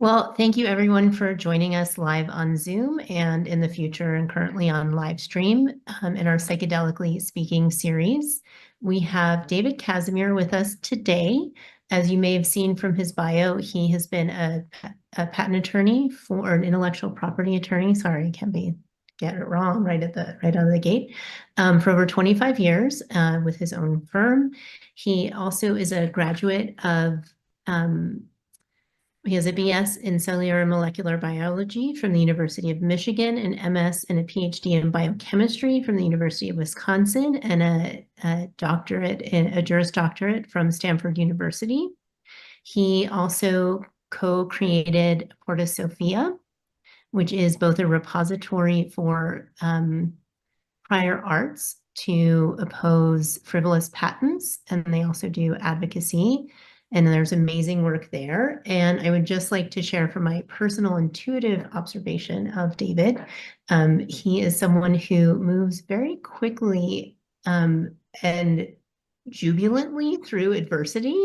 Well, thank you everyone for joining us live on Zoom and in the future and currently on live stream in our Psychedelically speaking series. We have David Casimir with us today. As you may have seen from his bio, he has been a patent attorney or an intellectual property attorney. Sorry, I can't get it wrong right out of the gate, for over 25 years with his own firm. He also is a graduate of he has a BS in cellular and molecular biology from the University of Michigan, an MS and a PhD in biochemistry from the University of Wisconsin, and a Juris Doctorate from Stanford University. He also co-created Porta Sophia, which is both a repository for prior arts to oppose frivolous patents, and they also do advocacy. And there's amazing work there. And I would just like to share from my personal intuitive observation of David. He is someone who moves very quickly and jubilantly through adversity.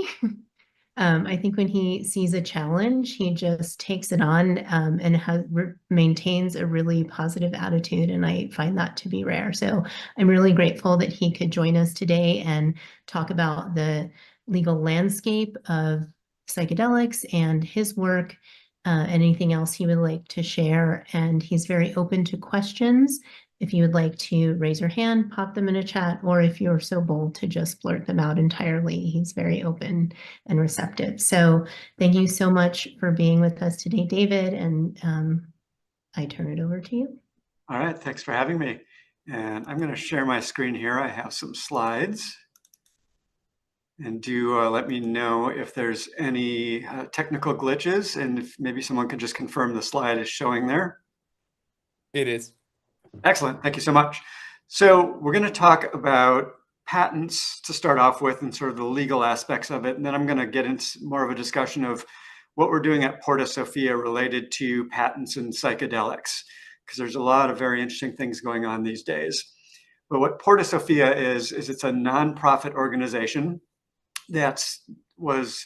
I think when he sees a challenge, he just takes it on and maintains a really positive attitude. And I find that to be rare. So I'm really grateful that he could join us today and talk about the legal landscape of psychedelics and his work, anything else he would like to share. And he's very open to questions. If you would like to raise your hand, pop them in a chat, or if you're so bold to just blurt them out entirely, he's very open and receptive. So thank you so much for being with us today, David, and I turn it over to you. All right, thanks for having me. And I'm going to share my screen here. I have some slides. And do let me know if there's any technical glitches, and if maybe someone could just confirm the slide is showing there. It is. Excellent, thank you so much. So we're going to talk about patents to start off with and sort of the legal aspects of it. And then I'm going to get into more of a discussion of what we're doing at Porta Sophia related to patents and psychedelics, because there's a lot of very interesting things going on these days. But what Porta Sophia is it's a nonprofit organization that was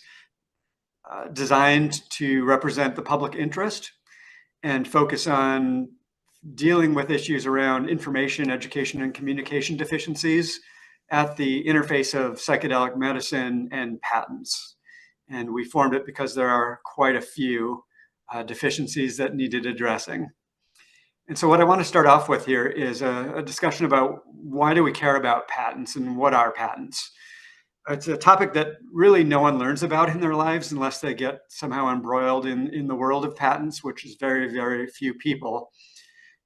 designed to represent the public interest and focus on dealing with issues around information, education, and communication deficiencies at the interface of psychedelic medicine and patents. And we formed it because there are quite a few deficiencies that needed addressing. And so what I want to start off with here is a discussion about why do we care about patents and what are patents? It's a topic that really no one learns about in their lives unless they get somehow embroiled in the world of patents, which is very, very few people.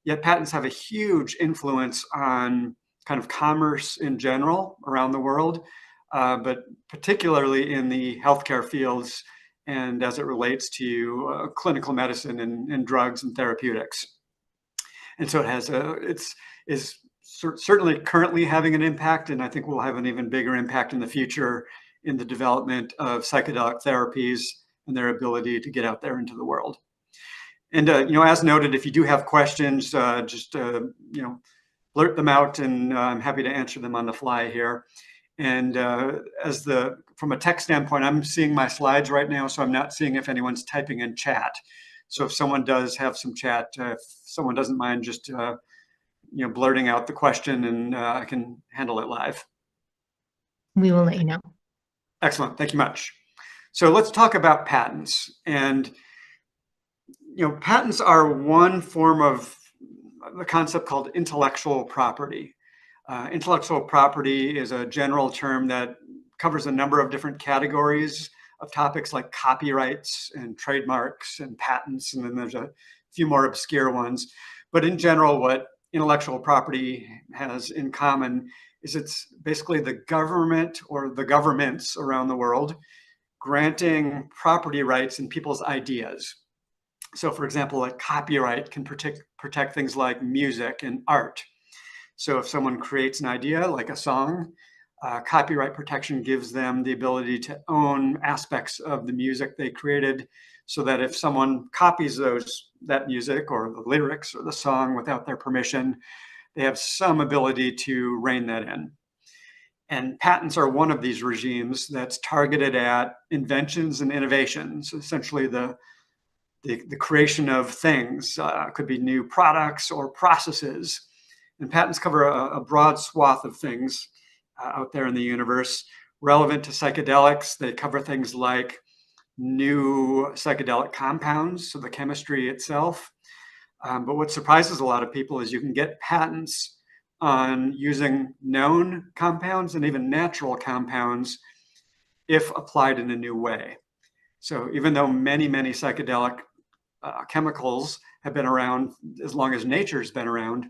Yet patents have a huge influence on kind of commerce in general around the world, but particularly in the healthcare fields and as it relates to clinical medicine and drugs and therapeutics. And so it is certainly currently having an impact, and I think will have an even bigger impact in the future in the development of psychedelic therapies and their ability to get out there into the world. And as noted, if you do have questions, just blurt them out, and I'm happy to answer them on the fly here. And from a tech standpoint, I'm seeing my slides right now, so I'm not seeing if anyone's typing in chat. So if someone does have some chat, if someone doesn't mind just blurting out the question, and I can handle it live. We will let you know. Excellent, thank you much. So let's talk about patents. And patents are one form of the concept called intellectual property. Intellectual property is a general term that covers a number of different categories of topics like copyrights and trademarks and patents, and then there's a few more obscure ones. But in general, what intellectual property has in common is it's basically the government or the governments around the world granting property rights in people's ideas. So for example, a copyright can protect things like music and art. So if someone creates an idea like a song, copyright protection gives them the ability to own aspects of the music they created, so that if someone copies that music or the lyrics or the song without their permission, they have some ability to rein that in. And patents are one of these regimes that's targeted at inventions and innovations, essentially the the creation of things, could be new products or processes. And patents cover a broad swath of things out there in the universe. Relevant to psychedelics, they cover things like new psychedelic compounds, so the chemistry itself. But what surprises a lot of people is you can get patents on using known compounds and even natural compounds if applied in a new way. So even though many psychedelic chemicals have been around as long as nature's been around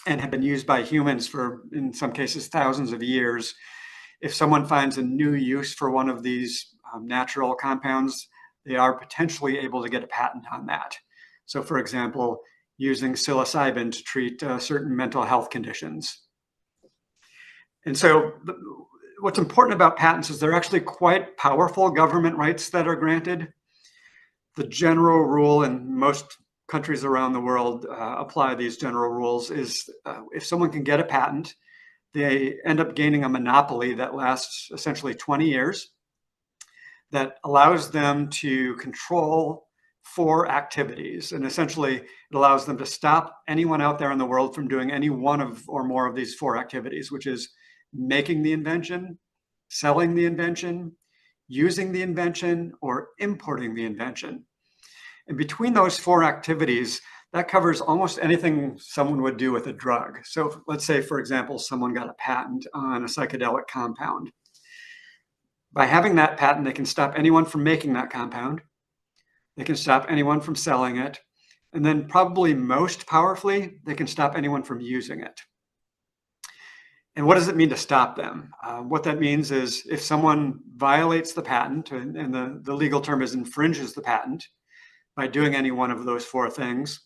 and have been used by humans for, in some cases, thousands of years, if someone finds a new use for one of these natural compounds, they are potentially able to get a patent on that. So for example, using psilocybin to treat certain mental health conditions. And so what's important about patents is they're actually quite powerful government rights that are granted. The general rule in most countries around the world apply these general rules is if someone can get a patent, they end up gaining a monopoly that lasts essentially 20 years that allows them to control 4 activities. And essentially, it allows them to stop anyone out there in the world from doing any one of or more of these 4 activities, which is making the invention, selling the invention, using the invention, or importing the invention. And between those 4 activities, that covers almost anything someone would do with a drug. So let's say, for example, someone got a patent on a psychedelic compound. By having that patent, they can stop anyone from making that compound. They can stop anyone from selling it. And then probably most powerfully, they can stop anyone from using it. And what does it mean to stop them? What that means is if someone violates the patent, and the legal term is infringes the patent, by doing any one of those 4 things,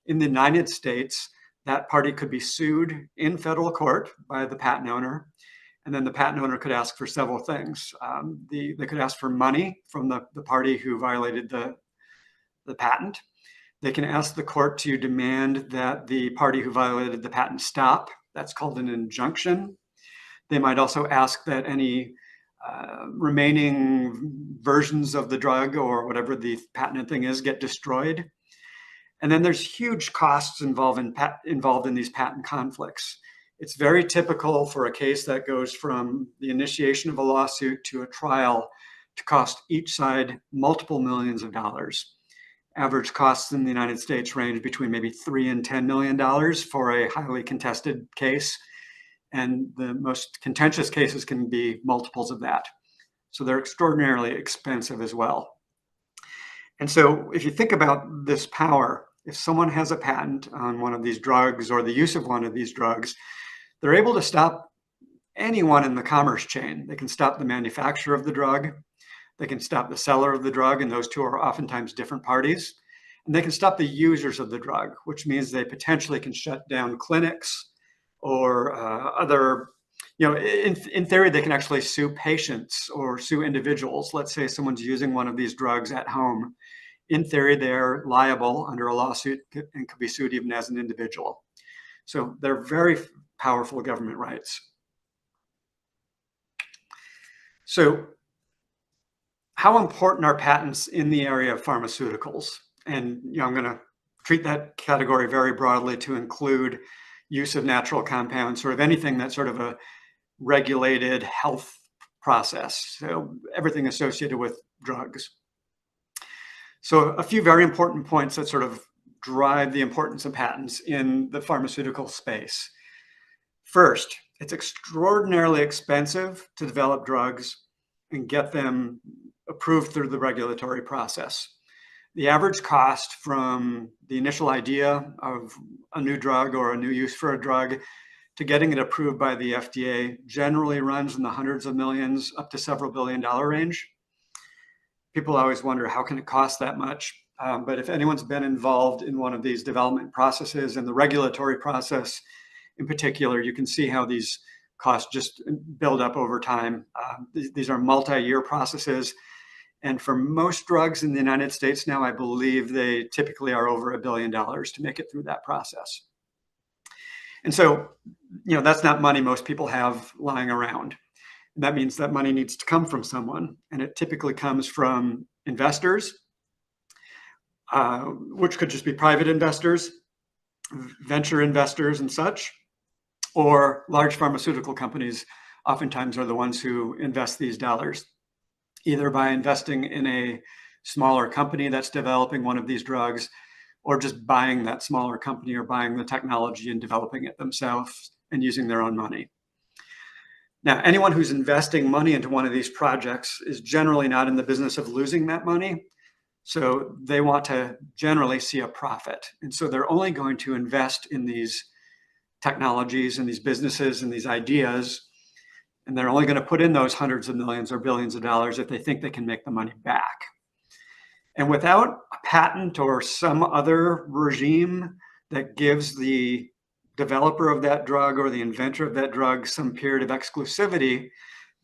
in the United States, that party could be sued in federal court by the patent owner. And then the patent owner could ask for several things. They could ask for money from the party who violated the patent. They can ask the court to demand that the party who violated the patent stop. That's called an injunction. They might also ask that any remaining versions of the drug or whatever the patented thing is get destroyed. And then there's huge costs involved in these patent conflicts. It's very typical for a case that goes from the initiation of a lawsuit to a trial to cost each side multiple millions of dollars. Average costs in the United States range between maybe $3 and $10 million for a highly contested case. And the most contentious cases can be multiples of that. So they're extraordinarily expensive as well. And so if you think about this power, if someone has a patent on one of these drugs or the use of one of these drugs, they're able to stop anyone in the commerce chain. They can stop the manufacturer of the drug. They can stop the seller of the drug, and those two are oftentimes different parties. And they can stop the users of the drug, which means they potentially can shut down clinics or other, in theory, they can actually sue patients or sue individuals. Let's say someone's using one of these drugs at home. In theory, they're liable under a lawsuit and could be sued even as an individual. So they're very powerful government rights. So how important are patents in the area of pharmaceuticals? And I'm going to treat that category very broadly to include use of natural compounds, sort of anything that's sort of a regulated health process. So everything associated with drugs. So a few very important points that sort of drive the importance of patents in the pharmaceutical space. First, it's extraordinarily expensive to develop drugs and get them approved through the regulatory process. The average cost from the initial idea of a new drug or a new use for a drug to getting it approved by the FDA generally runs in the hundreds of millions up to several $billion range. People always wonder, how can it cost that much? But if anyone's been involved in one of these development processes and the regulatory process in particular, you can see how these costs just build up over time. These are multi-year processes. And for most drugs in the United States now, I believe they typically are over $1 billion to make it through that process. And so, that's not money most people have lying around. And that means that money needs to come from someone. And it typically comes from investors, which could just be private investors, venture investors and such, or large pharmaceutical companies oftentimes are the ones who invest these dollars, either by investing in a smaller company that's developing one of these drugs, or just buying that smaller company or buying the technology and developing it themselves and using their own money. Now, anyone who's investing money into one of these projects is generally not in the business of losing that money. So they want to generally see a profit. And so they're only going to invest in these technologies and these businesses and these ideas. And they're only going to put in those hundreds of millions or billions of dollars if they think they can make the money back. And without a patent or some other regime that gives the developer of that drug or the inventor of that drug some period of exclusivity,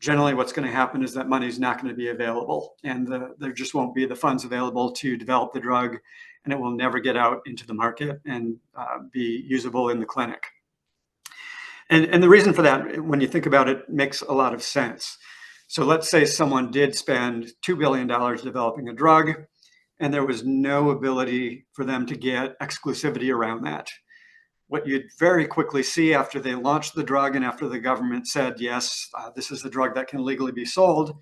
generally what's going to happen is that money is not going to be available, and there just won't be the funds available to develop the drug, and it will never get out into the market and be usable in the clinic. And the reason for that, when you think about it, makes a lot of sense. So let's say someone did spend $2 billion developing a drug, and there was no ability for them to get exclusivity around that. What you'd very quickly see after they launched the drug and after the government said, yes, this is the drug that can legally be sold,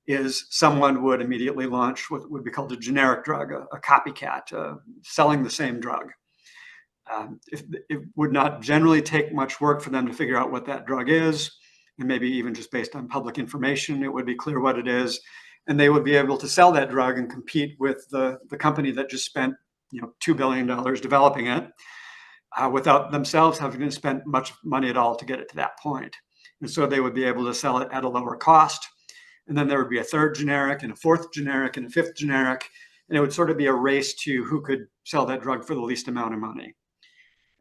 is someone would immediately launch what would be called a generic drug, a copycat, selling the same drug. It would not generally take much work for them to figure out what that drug is, and maybe even just based on public information, it would be clear what it is, and they would be able to sell that drug and compete with the company that just spent $2 billion developing it, without themselves having to spend much money at all to get it to that point. And so they would be able to sell it at a lower cost. And then there would be a third generic and a fourth generic and a fifth generic. And it would sort of be a race to who could sell that drug for the least amount of money.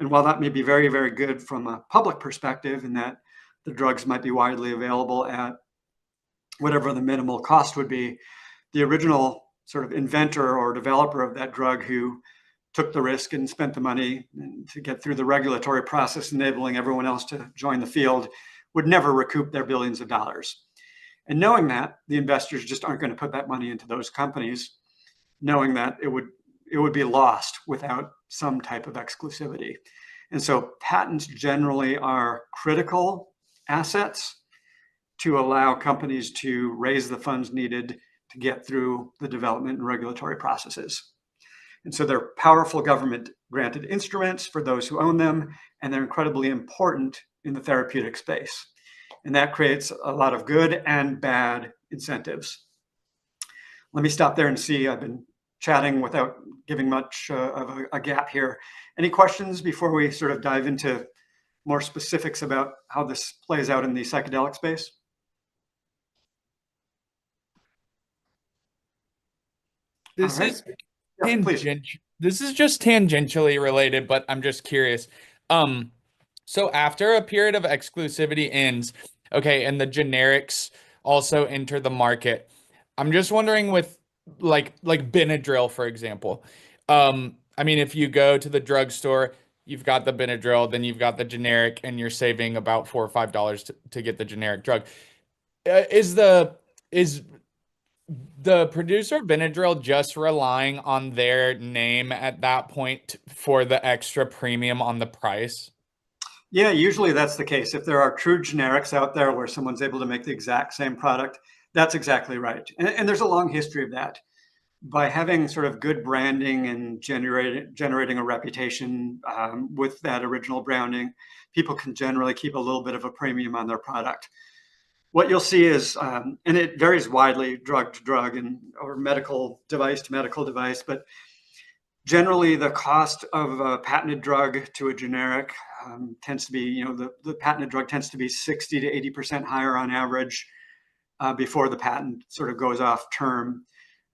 And while that may be very, very good from a public perspective, in that the drugs might be widely available at whatever the minimal cost would be, the original sort of inventor or developer of that drug who took the risk and spent the money to get through the regulatory process, enabling everyone else to join the field, would never recoup their billions of dollars. And knowing that, the investors just aren't going to put that money into those companies, knowing that it would be lost without some type of exclusivity. And so patents generally are critical assets to allow companies to raise the funds needed to get through the development and regulatory processes. And so they're powerful government granted instruments for those who own them, and they're incredibly important in the therapeutic space. And that creates a lot of good and bad incentives. Let me stop there and see. I've been chatting without giving much of a gap here. Any questions before we sort of dive into more specifics about how this plays out in the psychedelic space? This right. is Yeah, please. This is just tangentially related, but I'm just curious. So after a period of exclusivity ends, okay, and the generics also enter the market, I'm just wondering with like Benadryl, for example. I mean, if you go to the drugstore, you've got the Benadryl, then you've got the generic, and you're saving about $4 or $5 to get the generic drug. Is the producer of Benadryl just relying on their name at that point for the extra premium on the price? Yeah, usually that's the case. If there are true generics out there where someone's able to make the exact same product, that's exactly right. And there's a long history of that. By having sort of good branding and generating a reputation with that original branding, people can generally keep a little bit of a premium on their product. What you'll see is, and it varies widely drug to drug or medical device to medical device, but generally the cost of a patented drug to a generic tends to be, the patented drug tends to be 60 to 80% higher on average before the patent sort of goes off term.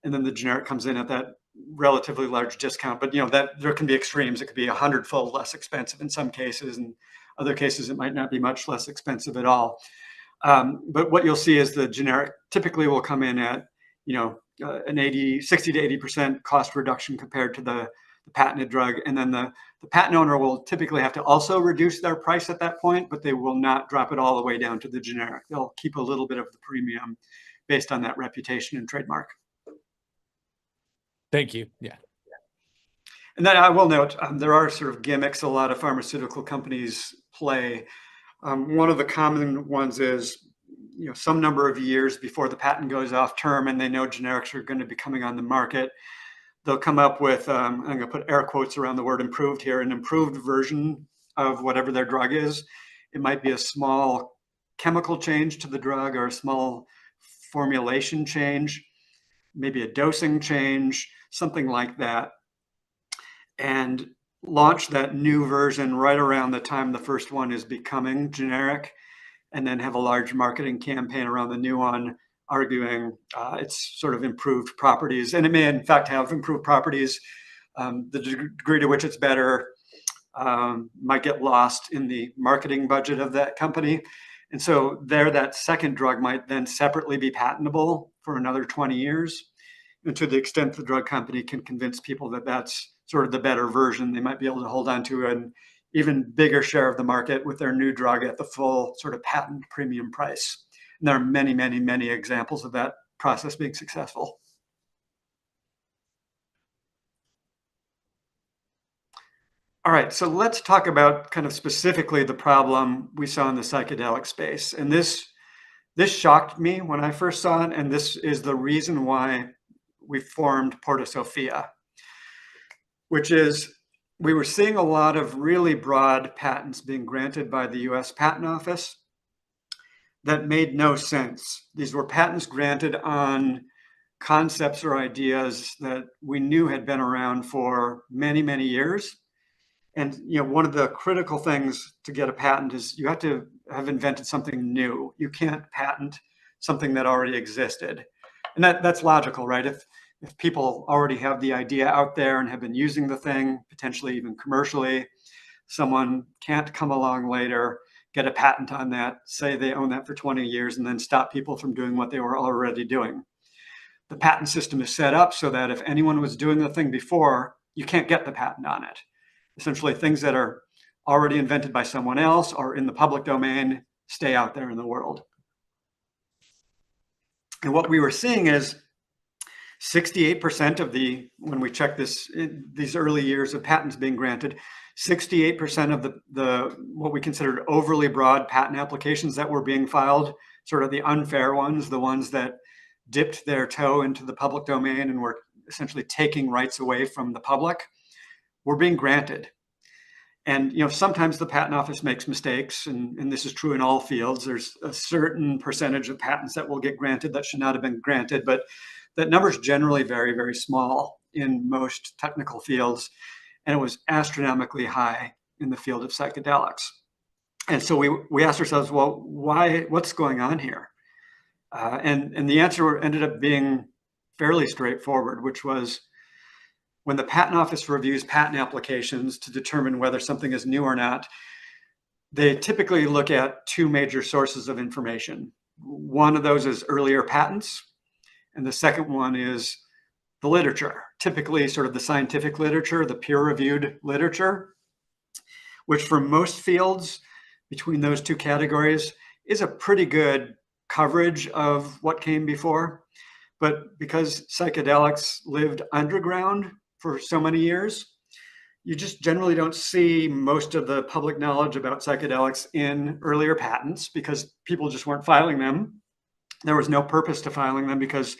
And then the generic comes in at that relatively large discount. But that there can be extremes. It could be 100-fold less expensive in some cases, and other cases it might not be much less expensive at all. But what you'll see is the generic typically will come in at an 60 to 80% cost reduction compared to the patented drug, and then the patent owner will typically have to also reduce their price at that point, but they will not drop it all the way down to the generic. They'll keep a little bit of the premium based on that reputation and trademark. Thank you. Yeah. And then I will note, there are sort of gimmicks a lot of pharmaceutical companies play. One of the common ones is, some number of years before the patent goes off term and they know generics are going to be coming on the market, they'll come up with, I'm going to put air quotes around the word improved here, an improved version of whatever their drug is. It might be a small chemical change to the drug or a small formulation change, maybe a dosing change, something like that, and launch that new version right around the time the first one is becoming generic, and then have a large marketing campaign around the new one, arguing its sort of improved properties. And it may in fact have improved properties. The degree to which it's better might get lost in the marketing budget of that company. And so that second drug might then separately be patentable for another 20 years. And to the extent the drug company can convince people that that's sort of the better version, they might be able to hold on to an even bigger share of the market with their new drug at the full sort of patent premium price. And there are many, many, many examples of that process being successful. All right, so let's talk about kind of specifically the problem we saw in the psychedelic space. And this shocked me when I first saw it, and this is the reason why we formed Porta Sophia, which is we were seeing a lot of really broad patents being granted by the US Patent Office that made no sense. These were patents granted on concepts or ideas that we knew had been around for many, many years. And one of the critical things to get a patent is you have to have invented something new. You can't patent something that already existed. And that's logical, right? If people already have the idea out there and have been using the thing, potentially even commercially, someone can't come along later, get a patent on that, say they own that for 20 years, and then stop people from doing what they were already doing. The patent system is set up so that if anyone was doing the thing before, you can't get the patent on it. Essentially, things that are already invented by someone else or in the public domain stay out there in the world. And what we were seeing is 68% of when we checked these early years of patents being granted, 68% of the what we considered overly broad patent applications that were being filed, sort of the unfair ones, the ones that dipped their toe into the public domain and were essentially taking rights away from the public, were being granted. And sometimes the patent office makes mistakes, and this is true in all fields. There's a certain percentage of patents that will get granted that should not have been granted, but that number is generally very, very small in most technical fields, and it was astronomically high in the field of psychedelics. And so we asked ourselves, well, what's going on here? And the answer ended up being fairly straightforward, which was, when the patent office reviews patent applications to determine whether something is new or not, they typically look at two major sources of information. One of those is earlier patents, and the second one is the literature, typically sort of the scientific literature, the peer-reviewed literature, which for most fields between those two categories is a pretty good coverage of what came before. But because psychedelics lived underground for so many years, you just generally don't see most of the public knowledge about psychedelics in earlier patents because people just weren't filing them. There was no purpose to filing them because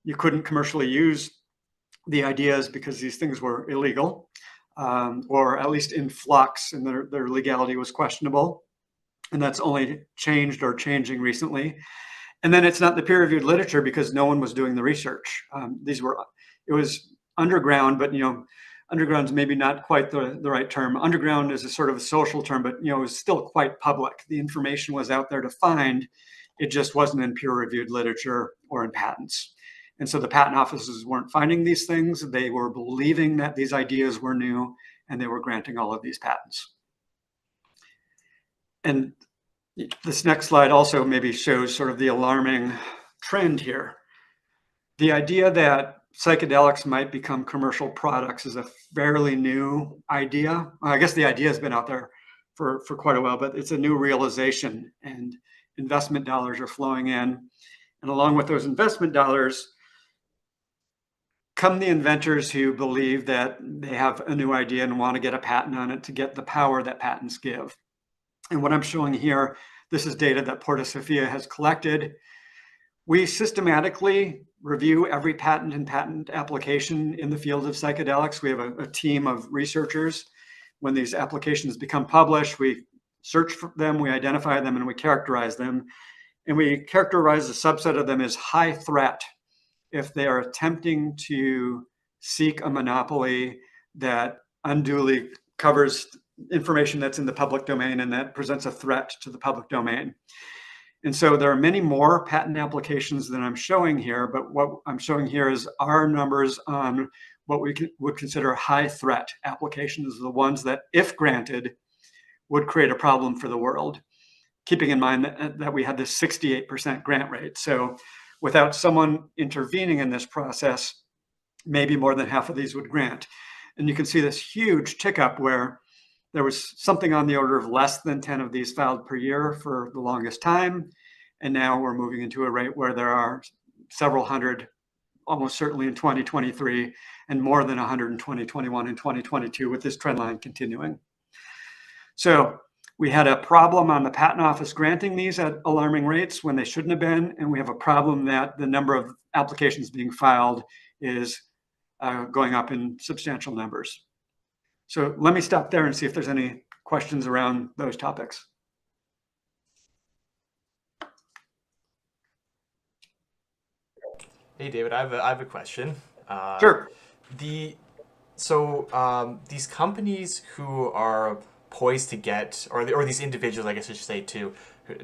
you couldn't commercially use the ideas because these things were illegal, or at least in flux, and their legality was questionable. And that's only changed or changing recently. And then it's not the peer-reviewed literature because no one was doing the research. It was underground, but underground's maybe not quite the right term. Underground is a sort of a social term, but it was still quite public. The information was out there to find. It just wasn't in peer-reviewed literature or in patents. And so the patent offices weren't finding these things. They were believing that these ideas were new, and they were granting all of these patents. And this next slide also maybe shows sort of the alarming trend here. The idea that psychedelics might become commercial products is a fairly new idea. I guess the idea has been out there for quite a while, but it's a new realization, and investment dollars are flowing in. And along with those investment dollars come the inventors who believe that they have a new idea and want to get a patent on it to get the power that patents give. And what I'm showing here, this is data that Porta Sophia has collected. We systematically review every patent and patent application in the field of psychedelics. We have a team of researchers. When these applications become published, we search for them, we identify them, and we characterize them. And we characterize a subset of them as high threat if they are attempting to seek a monopoly that unduly covers information that's in the public domain and that presents a threat to the public domain. And so there are many more patent applications than I'm showing here, but what I'm showing here is our numbers on what we would consider high threat applications, the ones that, if granted, would create a problem for the world, keeping in mind that we had this 68% grant rate. So without someone intervening in this process, maybe more than half of these would grant. And you can see this huge tick up where there was something on the order of less than 10 of these filed per year for the longest time. And now we're moving into a rate where there are several hundred, almost certainly in 2023, and more than 100 in 2021 and 2022, with this trend line continuing. So we had a problem on the Patent Office granting these at alarming rates when they shouldn't have been. And we have a problem that the number of applications being filed is going up in substantial numbers. So let me stop there and see if there's any questions around those topics. Hey, David, I have a question. Sure. These companies who are poised to get, or these individuals, I guess I should say, to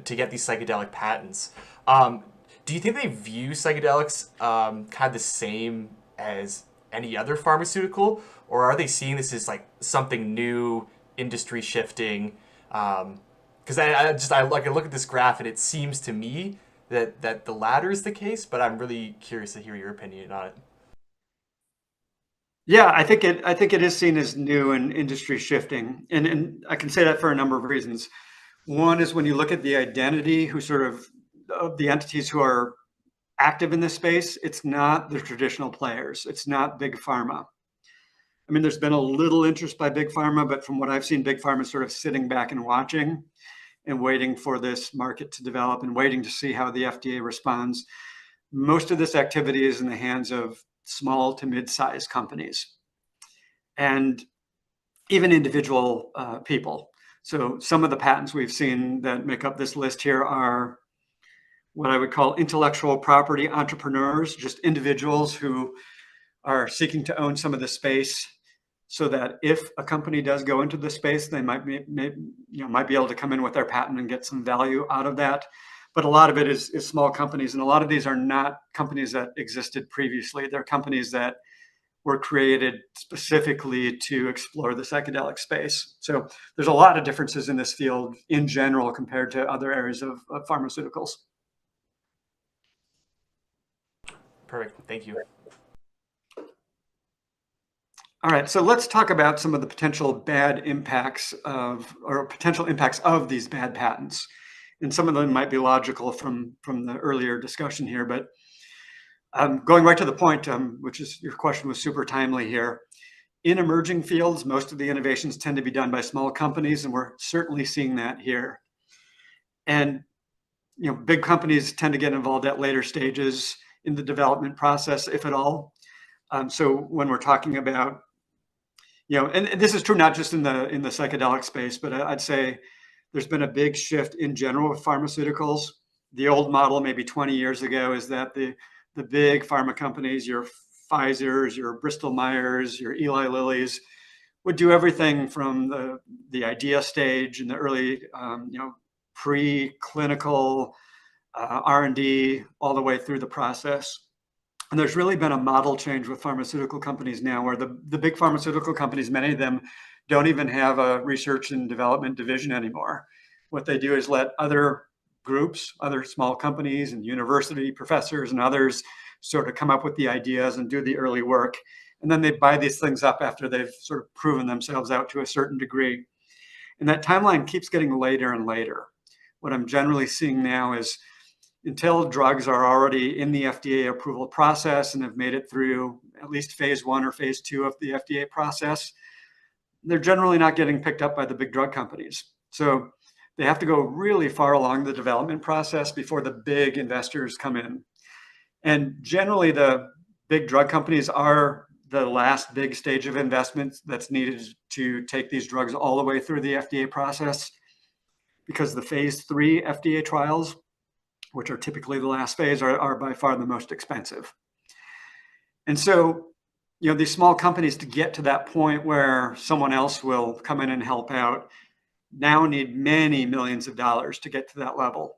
get these psychedelic patents, do you think they view psychedelics kind of the same as any other pharmaceutical, or are they seeing this as like something new, industry shifting? Because I look at this graph and it seems to me that the latter is the case, but I'm really curious to hear your opinion on it. Yeah, I think it is seen as new and industry shifting, and I can say that for a number of reasons. One is when you look at the identity of the entities who are active in this space, it's not the traditional players. It's not big pharma. I mean, there's been a little interest by big pharma, but from what I've seen, big pharma is sort of sitting back and watching and waiting for this market to develop and waiting to see how the FDA responds. Most of this activity is in the hands of small to mid-sized companies and even individual people. So some of the patents we've seen that make up this list here are what I would call intellectual property entrepreneurs, just individuals who are seeking to own some of the space so that if a company does go into the space, they might be able to come in with their patent and get some value out of that. But a lot of it is small companies, and a lot of these are not companies that existed previously. They're companies that were created specifically to explore the psychedelic space. So there's a lot of differences in this field in general compared to other areas of pharmaceuticals. Perfect. Thank you. All right, so let's talk about some of the potential impacts of these bad patents. And some of them might be logical from the earlier discussion here, but going right to the point, which is your question was super timely here. In emerging fields, most of the innovations tend to be done by small companies, and we're certainly seeing that here. And big companies tend to get involved at later stages in the development process, if at all. So when we're talking about, and this is true not just in the psychedelic space, but I'd say there's been a big shift in general with pharmaceuticals. The old model, maybe 20 years ago, is that the big pharma companies, your Pfizer's, your Bristol Myers, your Eli Lilly's, would do everything from the idea stage in the early, pre-clinical R&D all the way through the process. And there's really been a model change with pharmaceutical companies now, where the big pharmaceutical companies, many of them don't even have a research and development division anymore. What they do is let other groups, other small companies and university professors and others sort of come up with the ideas and do the early work. And then they buy these things up after they've sort of proven themselves out to a certain degree. And that timeline keeps getting later and later. What I'm generally seeing now is until drugs are already in the FDA approval process and have made it through at least phase 1 or phase 2 of the FDA process, they're generally not getting picked up by the big drug companies. So they have to go really far along the development process before the big investors come in. And generally, the big drug companies are the last big stage of investment that's needed to take these drugs all the way through the FDA process, because the phase 3 FDA trials, which are typically the last phase, are by far the most expensive. And so, these small companies, to get to that point where someone else will come in and help out, now need many millions of dollars to get to that level.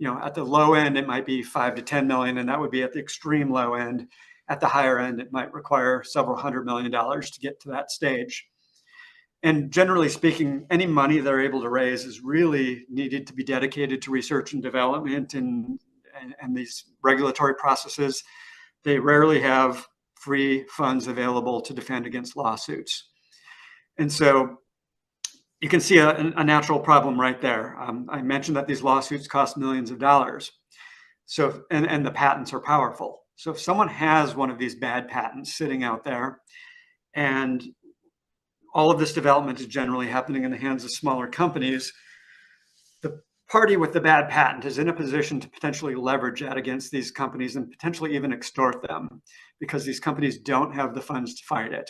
At the low end, it might be 5 to 10 million, and that would be at the extreme low end. At the higher end, it might require several $100 million to get to that stage. And generally speaking, any money they're able to raise is really needed to be dedicated to research and development and these regulatory processes. They rarely have free funds available to defend against lawsuits. And so you can see a natural problem right there. I mentioned that these lawsuits cost millions of dollars. So, and the patents are powerful. So if someone has one of these bad patents sitting out there, and all of this development is generally happening in the hands of smaller companies, the party with the bad patent is in a position to potentially leverage that against these companies and potentially even extort them, because these companies don't have the funds to fight it.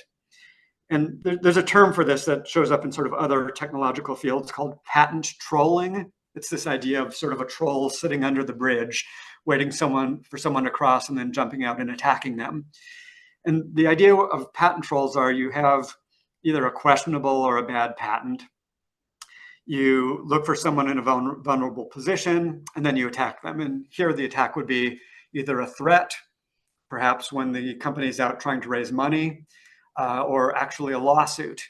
And there's a term for this that shows up in sort of other technological fields called patent trolling. It's this idea of sort of a troll sitting under the bridge, waiting for someone to cross and then jumping out and attacking them. And the idea of patent trolls are, you have either a questionable or a bad patent. You look for someone in a vulnerable position, and then you attack them. And here the attack would be either a threat, perhaps when the company's out trying to raise money, or actually a lawsuit.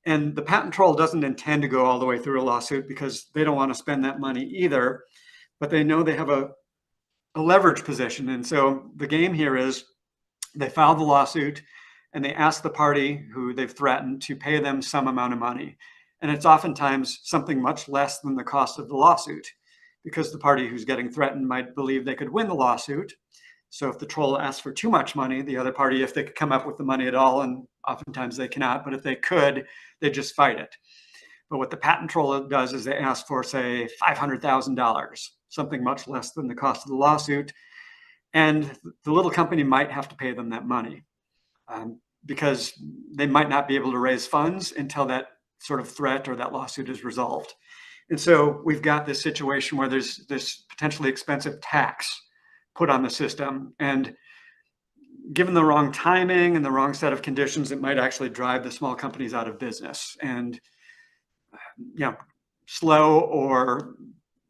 And the patent troll doesn't intend to go all the way through a lawsuit, because they don't want to spend that money either, but they know they have a leverage position. And so the game here is, they file the lawsuit and they ask the party who they've threatened to pay them some amount of money. And it's oftentimes something much less than the cost of the lawsuit, because the party who's getting threatened might believe they could win the lawsuit. So if the troll asks for too much money, the other party, if they could come up with the money at all, and oftentimes they cannot, but if they could, they just fight it. But what the patent troll does is they ask for, say, $500,000, something much less than the cost of the lawsuit. And the little company might have to pay them that money, because they might not be able to raise funds until that sort of threat or that lawsuit is resolved. And so we've got this situation where there's this potentially expensive tax put on the system. And given the wrong timing and the wrong set of conditions, it might actually drive the small companies out of business and slow or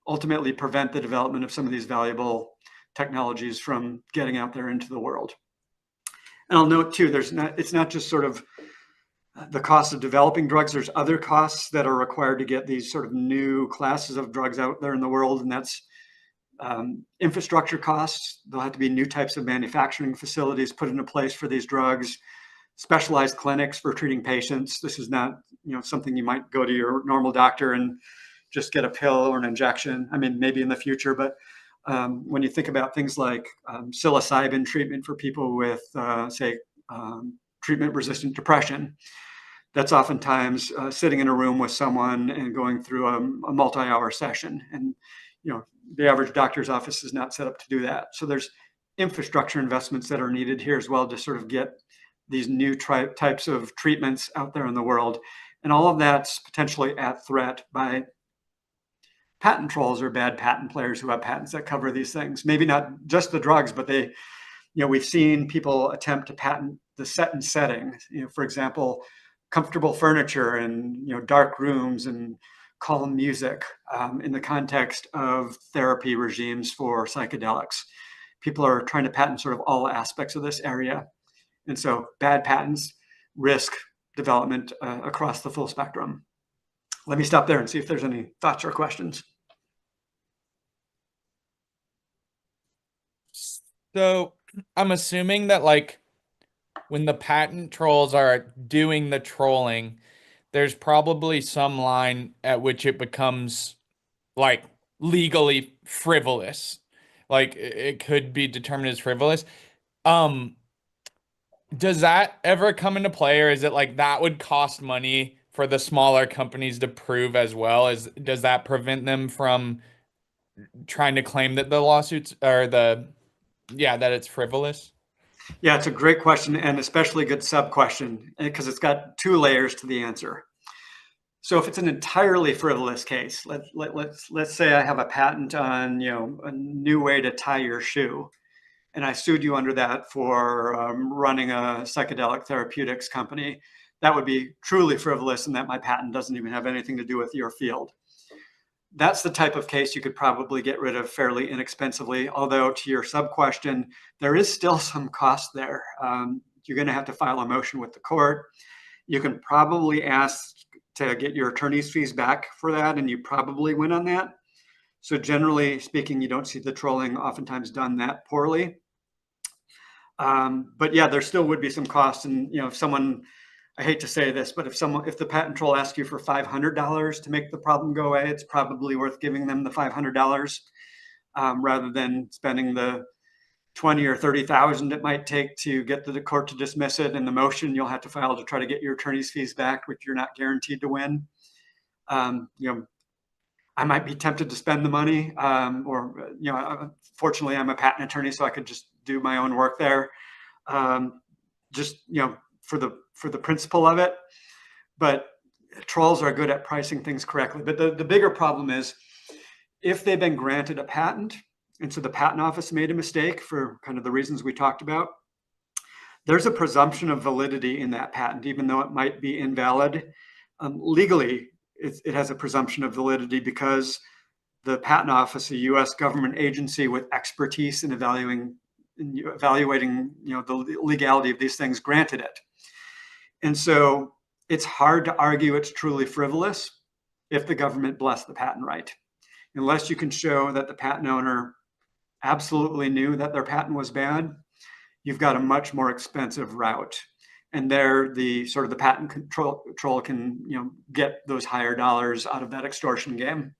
ultimately prevent the development of some of these valuable technologies from getting out there into the world. And I'll note too, it's not just sort of the cost of developing drugs. There's other costs that are required to get these sort of new classes of drugs out there in the world, and that's infrastructure costs. There'll have to be new types of manufacturing facilities put into place for these drugs, specialized clinics for treating patients. This is not something you might go to your normal doctor and just get a pill or an injection. I mean, maybe in the future, but when you think about things like psilocybin treatment for people with, say, treatment-resistant depression, that's oftentimes sitting in a room with someone and going through a multi-hour session. And the average doctor's office is not set up to do that. So there's infrastructure investments that are needed here as well to sort of get these new types of treatments out there in the world. And all of that's potentially at threat by patent trolls or bad patent players who have patents that cover these things. Maybe not just the drugs, but we've seen people attempt to patent the set and setting. For example, comfortable furniture and dark rooms and calm music in the context of therapy regimes for psychedelics. People are trying to patent sort of all aspects of this area. And so bad patents risk development across the full spectrum. Let me stop there and see if there's any thoughts or questions. So I'm assuming that when the patent trolls are doing the trolling, there's probably some line at which it becomes legally frivolous. It could be determined as frivolous. Does that ever come into play, or is it like that would cost money for the smaller companies to prove as well? Does that prevent them from trying to claim that the lawsuits or that it's frivolous? Yeah, it's a great question, and especially a good sub question, because it's got two layers to the answer. So if it's an entirely frivolous case, let's say I have a patent on a new way to tie your shoe, and I sued you under that for running a psychedelic therapeutics company. That would be truly frivolous, and that my patent doesn't even have anything to do with your field. That's the type of case you could probably get rid of fairly inexpensively. Although, to your sub question, there is still some cost there. You're going to have to file a motion with the court. You can probably ask to get your attorney's fees back for that, and you probably win on that. So generally speaking, you don't see the trolling oftentimes done that poorly. But yeah, there still would be some costs. And if someone, I hate to say this, but if the patent troll asks you for $500 to make the problem go away, it's probably worth giving them the $500 rather than spending the 20 or 30,000 it might take to get to the court to dismiss it, and the motion you'll have to file to try to get your attorney's fees back, which you're not guaranteed to win. I might be tempted to spend the money, fortunately I'm a patent attorney, so I could just do my own work there, for the principle of it. But trolls are good at pricing things correctly. But the bigger problem is if they've been granted a patent, and so the patent office made a mistake for kind of the reasons we talked about, there's a presumption of validity in that patent, even though it might be invalid. Legally, it has a presumption of validity because the patent office, a U.S. government agency with expertise in evaluating the legality of these things, granted it. And so it's hard to argue it's truly frivolous if the government blessed the patent right, unless you can show that the patent owner absolutely knew that their patent was bad. You've got a much more expensive route. And there, the patent control can get those higher dollars out of that extortion game.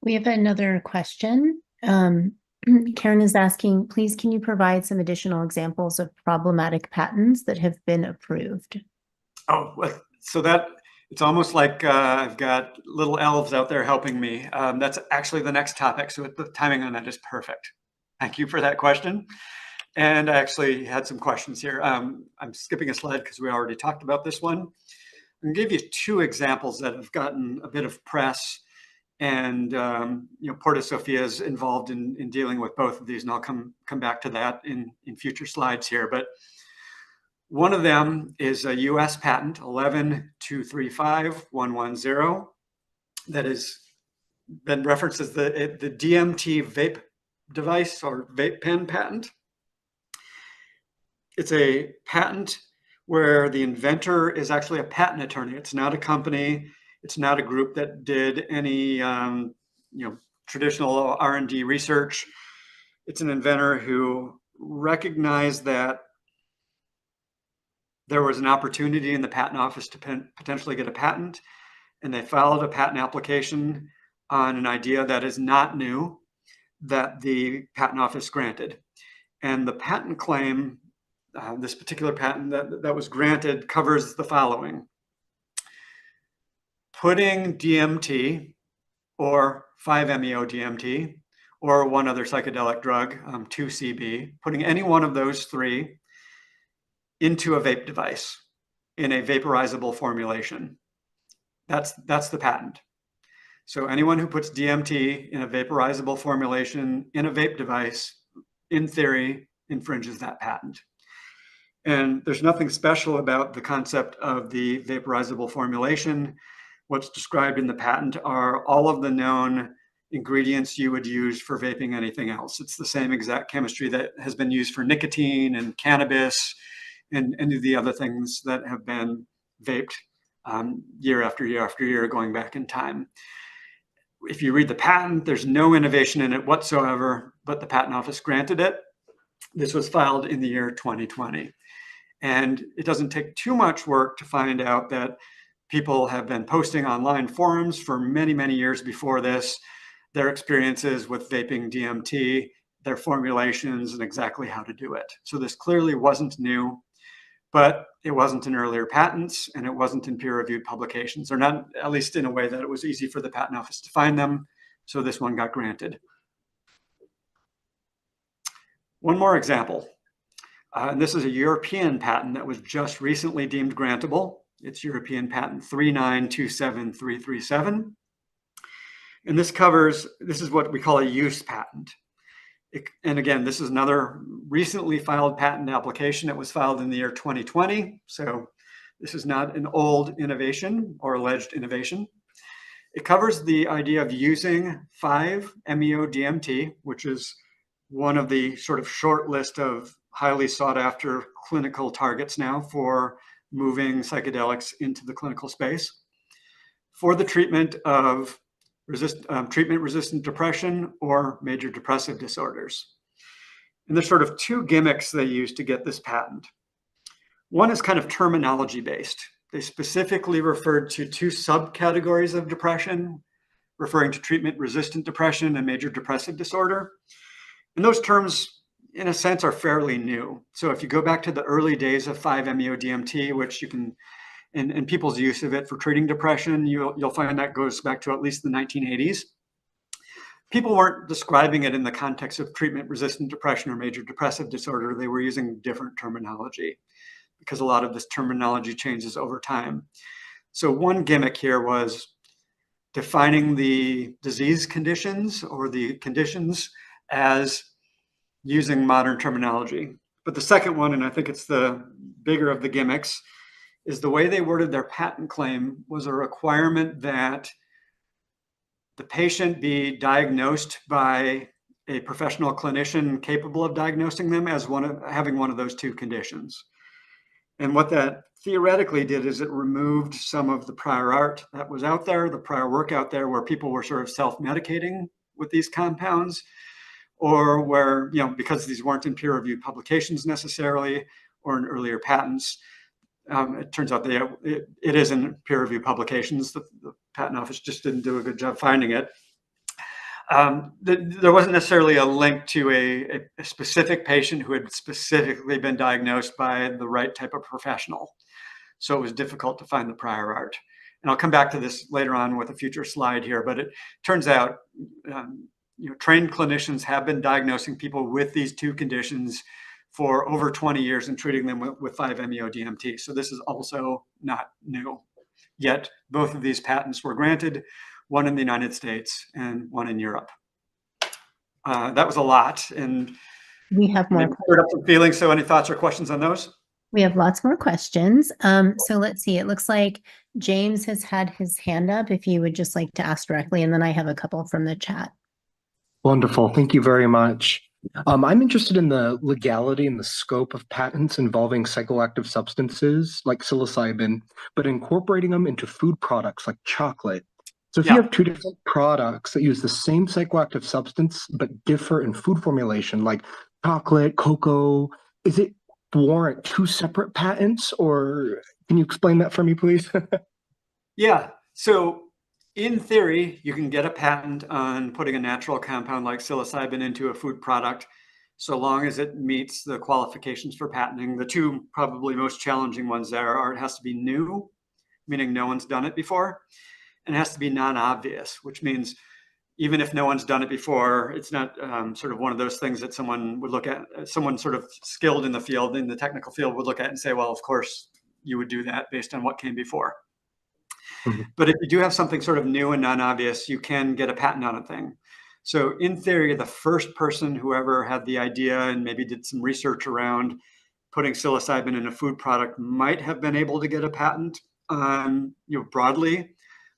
We have another question. Karen is asking, please, can you provide some additional examples of problematic patents that have been approved? Oh, so that it's almost like I've got little elves out there helping me. That's actually the next topic. So the timing on that is perfect. Thank you for that question. And I actually had some questions here. I'm skipping a slide because we already talked about this one. I'm going to give you two examples that have gotten a bit of press. And Porta Sophia is involved in dealing with both of these, and I'll come back to that in future slides here. But one of them is a U.S. patent 11235110 that has been referenced as the DMT vape device or vape pen patent. It's a patent where the inventor is actually a patent attorney. It's not a company. It's not a group that did any traditional R&D research. It's an inventor who recognized that there was an opportunity in the patent office to potentially get a patent, and they filed a patent application on an idea that is not new that the patent office granted. And the patent claim, this particular patent that was granted, covers the following: putting DMT or 5-MeO-DMT or one other psychedelic drug, 2CB, putting any one of those three into a vape device in a vaporizable formulation. That's the patent. So anyone who puts DMT in a vaporizable formulation in a vape device, in theory, infringes that patent. And there's nothing special about the concept of the vaporizable formulation. What's described in the patent are all of the known ingredients you would use for vaping anything else. It's the same exact chemistry that has been used for nicotine and cannabis and any of the other things that have been vaped year after year after year going back in time. If you read the patent, there's no innovation in it whatsoever, but the patent office granted it. This was filed in the year 2020. And it doesn't take too much work to find out that people have been posting online forums for many, many years before this, their experiences with vaping DMT, their formulations and exactly how to do it. So this clearly wasn't new, but it wasn't in earlier patents and it wasn't in peer-reviewed publications, or not, at least in a way that it was easy for the patent office to find them. So this one got granted. One more example. And this is a European patent that was just recently deemed grantable. It's European patent 3927337. And this is what we call a use patent. And again, this is another recently filed patent application. It was filed in the year 2020. So this is not an old innovation or alleged innovation. It covers the idea of using 5-MeO-DMT, which is one of the sort of short list of highly sought after clinical targets now for moving psychedelics into the clinical space, for the treatment of treatment-resistant depression or major depressive disorders. And there's sort of two gimmicks they use to get this patent. One is kind of terminology-based. They specifically referred to two subcategories of depression, referring to treatment-resistant depression and major depressive disorder. And those terms, in a sense, are fairly new. So if you go back to the early days of 5-MeO-DMT, which you can, and people's use of it for treating depression, you'll find that goes back to at least the 1980s. People weren't describing it in the context of treatment-resistant depression or major depressive disorder. They were using different terminology because a lot of this terminology changes over time. So one gimmick here was defining the disease conditions or the conditions as using modern terminology. But the second one, and I think it's the bigger of the gimmicks, is the way they worded their patent claim was a requirement that the patient be diagnosed by a professional clinician capable of diagnosing them as having one of those two conditions. And what that theoretically did is it removed some of the prior art that was out there, the prior work out there where people were sort of self-medicating with these compounds, or where, because these weren't in peer-reviewed publications necessarily, or in earlier patents, it turns out it is in peer-reviewed publications. The patent office just didn't do a good job finding it. There wasn't necessarily a link to a specific patient who had specifically been diagnosed by the right type of professional. So it was difficult to find the prior art. And I'll come back to this later on with a future slide here, but it turns out trained clinicians have been diagnosing people with these two conditions for over 20 years and treating them with 5-MeO-DMT. So this is also not new. Yet both of these patents were granted, one in the United States and one in Europe. That was a lot, and we have more stirred up some feelings. So any thoughts or questions on those? We have lots more questions. So let's see. It looks like James has had his hand up if you would just like to ask directly, and then I have a couple from the chat. Wonderful. Thank you very much. I'm interested in the legality and the scope of patents involving psychoactive substances like psilocybin, but incorporating them into food products like chocolate. So if you have two different products that use the same psychoactive substance but differ in food formulation, like chocolate, cocoa, is it warrant two separate patents, or can you explain that for me, please? Yeah. So in theory, you can get a patent on putting a natural compound like psilocybin into a food product, so long as it meets the qualifications for patenting. The two probably most challenging ones there are it has to be new, meaning no one's done it before, and it has to be non-obvious, which means even if no one's done it before, it's not sort of one of those things that someone would look at, someone sort of skilled in the field, in the technical field, would look at and say, well, of course you would do that based on what came before. But if you do have something sort of new and non-obvious, you can get a patent on a thing. So in theory, the first person who ever had the idea and maybe did some research around putting psilocybin in a food product might have been able to get a patent on, broadly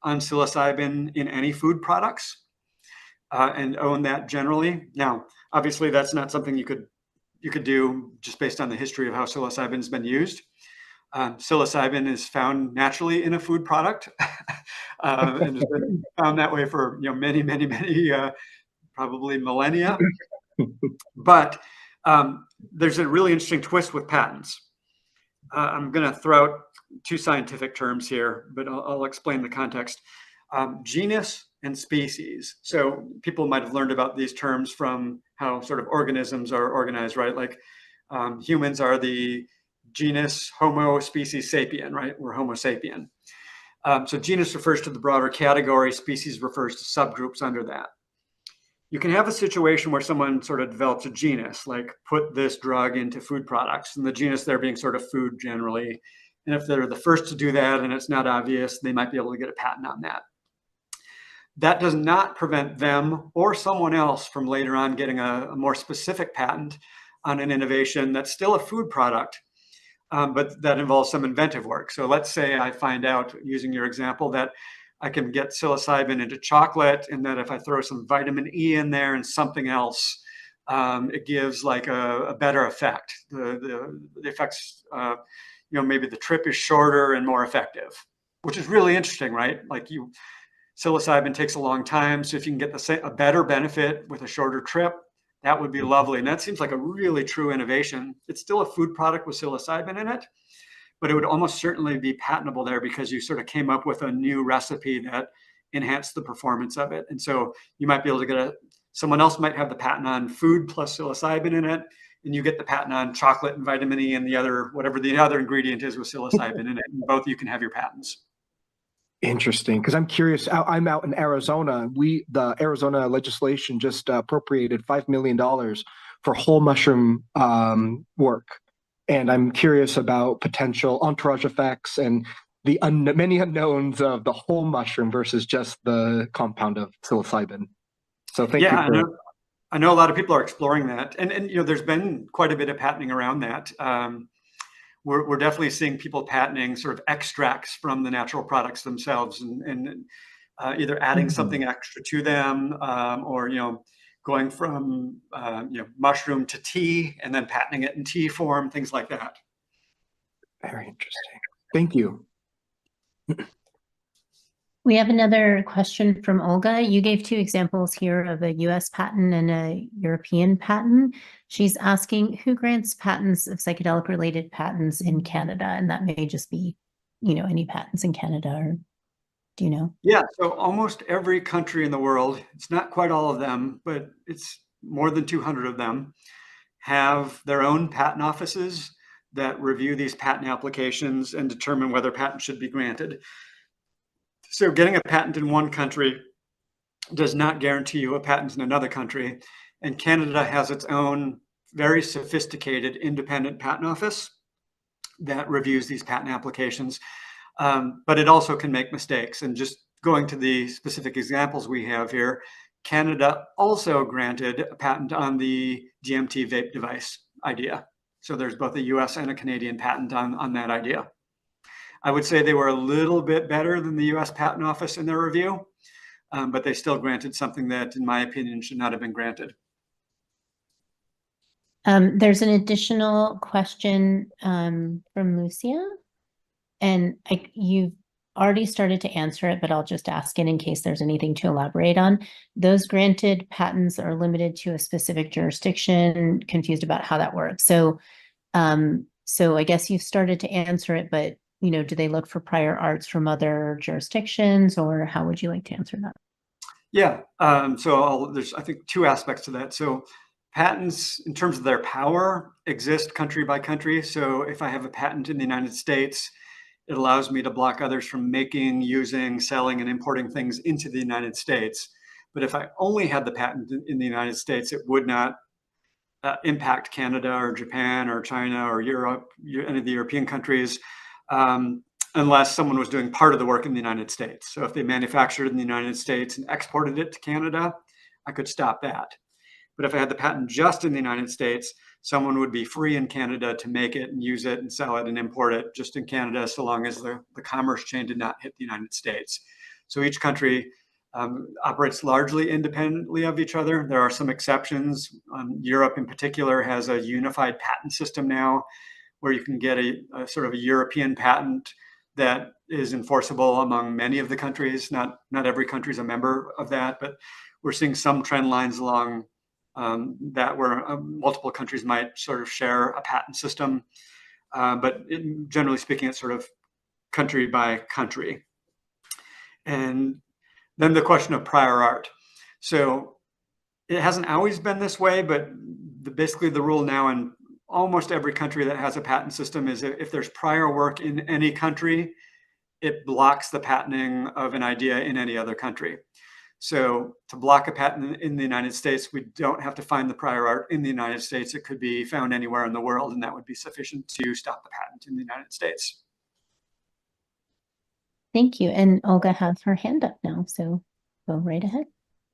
on psilocybin in any food products and own that generally. Now, obviously, that's not something you could do just based on the history of how psilocybin's been used. Psilocybin is found naturally in a food product and has been found that way for many, probably millennia. But there's a really interesting twist with patents. I'm going to throw out two scientific terms here, but I'll explain the context. Genus and species. So people might have learned about these terms from how sort of organisms are organized, right? Like humans are the genus Homo species sapien, right? We're Homo sapien. So genus refers to the broader category, species refers to subgroups under that. You can have a situation where someone sort of develops a genus, like put this drug into food products, and the genus there being sort of food generally. And if they're the first to do that and it's not obvious, they might be able to get a patent on that. That does not prevent them or someone else from later on getting a more specific patent on an innovation that's still a food product, but that involves some inventive work. So let's say I find out, using your example, that I can get psilocybin into chocolate, and that if I throw some vitamin E in there and something else, it gives like a better effect. The effects, maybe the trip is shorter and more effective, which is really interesting, right? Like psilocybin takes a long time, so if you can get a better benefit with a shorter trip, that would be lovely. And that seems like a really true innovation. It's still a food product with psilocybin in it, but it would almost certainly be patentable there because you sort of came up with a new recipe that enhanced the performance of it. And so you might be able to get someone else might have the patent on food plus psilocybin in it, and you get the patent on chocolate and vitamin E and whatever the other ingredient is with psilocybin in it. And both you can have your patents. Interesting, because I'm curious. I'm out in Arizona. The Arizona legislation just appropriated $5 million for whole mushroom work, and I'm curious about potential entourage effects and the many unknowns of the whole mushroom versus just the compound of psilocybin. So thank you. I know a lot of people are exploring that, and there's been quite a bit of patenting around that. We're definitely seeing people patenting sort of extracts from the natural products themselves, and either adding something extra to them, or going from mushroom to tea and then patenting it in tea form, things like that. Very interesting. Thank you. We have another question from Olga. You gave two examples here of a US patent and a European patent. She's asking who grants patents of psychedelic related patents in Canada? And that may just be, any patents in Canada, or do you know? Yeah, so almost every country in the world, it's not quite all of them, but it's more than 200 of them, have their own patent offices that review these patent applications and determine whether patents should be granted. So getting a patent in one country does not guarantee you a patent in another country. And Canada has its own very sophisticated independent patent office that reviews these patent applications. But it also can make mistakes. And just going to the specific examples we have here, Canada also granted a patent on the DMT vape device idea. So there's both a US and a Canadian patent on that idea. I would say they were a little bit better than the US Patent Office in their review, but they still granted something that, in my opinion, should not have been granted. There's an additional question from Lucia, and you've already started to answer it, but I'll just ask it in case there's anything to elaborate on. Those granted patents are limited to a specific jurisdiction. Confused about how that works. So I guess you've started to answer it, but do they look for prior arts from other jurisdictions, or how would you like to answer that? Yeah, there's, I think, two aspects to that. So patents, in terms of their power, exist country by country. So if I have a patent in the United States, it allows me to block others from making, using, selling, and importing things into the United States. But if I only had the patent in the United States, it would not impact Canada or Japan or China or Europe, any of the European countries, unless someone was doing part of the work in the United States. So if they manufactured in the United States and exported it to Canada, I could stop that. But if I had the patent just in the United States, someone would be free in Canada to make it and use it and sell it and import it just in Canada, so long as the commerce chain did not hit the United States. So each country operates largely independently of each other. There are some exceptions. Europe in particular has a unified patent system now, where you can get a sort of a European patent that is enforceable among many of the countries. Not every country is a member of that, but we're seeing some trend lines along that where multiple countries might sort of share a patent system. But generally speaking, it's sort of country by country. And then the question of prior art. So It hasn't always been this way, but basically the rule now in almost every country that has a patent system is if there's prior work in any country, it blocks the patenting of an idea in any other country. So to block a patent in the United States, we don't have to find the prior art in the United States. It could be found anywhere in the world, and that would be sufficient to stop the patent in the United States. Thank you. And Olga has her hand up now, so go right ahead.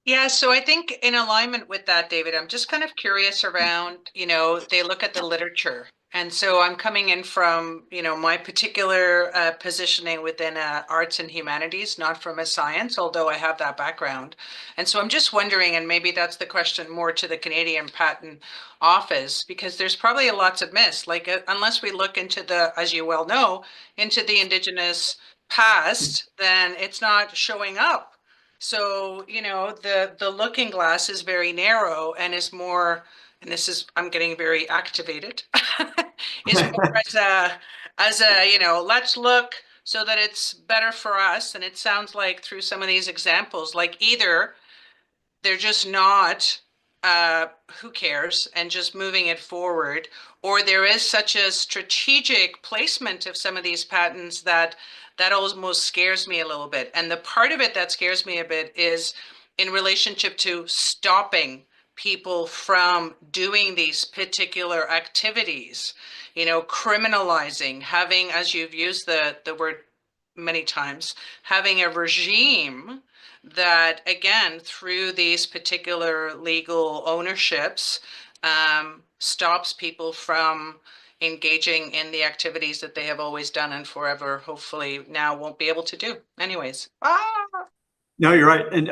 Yeah, so I think in alignment with that, David, I'm just kind of curious around, they look at the literature. And so I'm coming in from, my particular positioning within arts and humanities, not from a science, although I have that background. And so I'm just wondering, and maybe that's the question more to the Canadian Patent Office, because there's probably lots of myths, like unless we look into the, as you well know, into the Indigenous past, then it's not showing up. So, the looking glass is very narrow and is more, and this is, I'm getting very activated, is more as a, let's look so that it's better for us. And it sounds like through some of these examples, like either they're just not, who cares, and just moving it forward, or there is such a strategic placement of some of these patents that almost scares me a little bit. And the part of it that scares me a bit is in relationship to stopping people from doing these particular activities, criminalizing, having, as you've used the word many times, having a regime that, again, through these particular legal ownerships, stops people from engaging in the activities that they have always done and forever, hopefully now won't be able to do. Anyways. No, you're right. And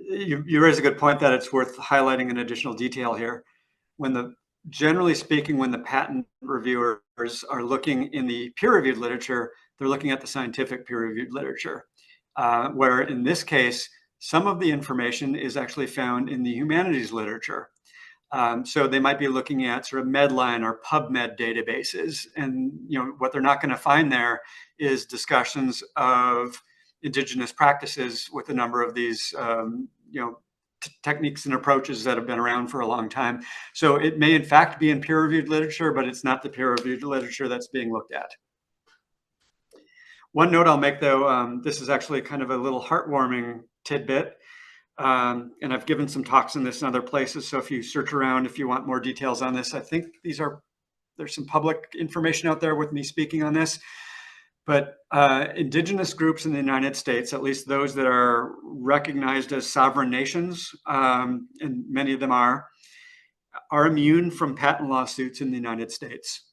you raise a good point that it's worth highlighting an additional detail here. Generally speaking, when the patent reviewers are looking in the peer-reviewed literature, they're looking at the scientific peer-reviewed literature, where in this case, some of the information is actually found in the humanities literature. So they might be looking at sort of Medline or PubMed databases, and what they're not going to find there is discussions of indigenous practices with a number of these techniques and approaches that have been around for a long time. So it may in fact be in peer-reviewed literature, but it's not the peer-reviewed literature that's being looked at. One note I'll make, though, this is actually kind of a little heartwarming tidbit. And I've given some talks on this in other places. So if you search around, if you want more details on this, I think there's some public information out there with me speaking on this. But indigenous groups in the United States, at least those that are recognized as sovereign nations, and many of them are immune from patent lawsuits in the United States.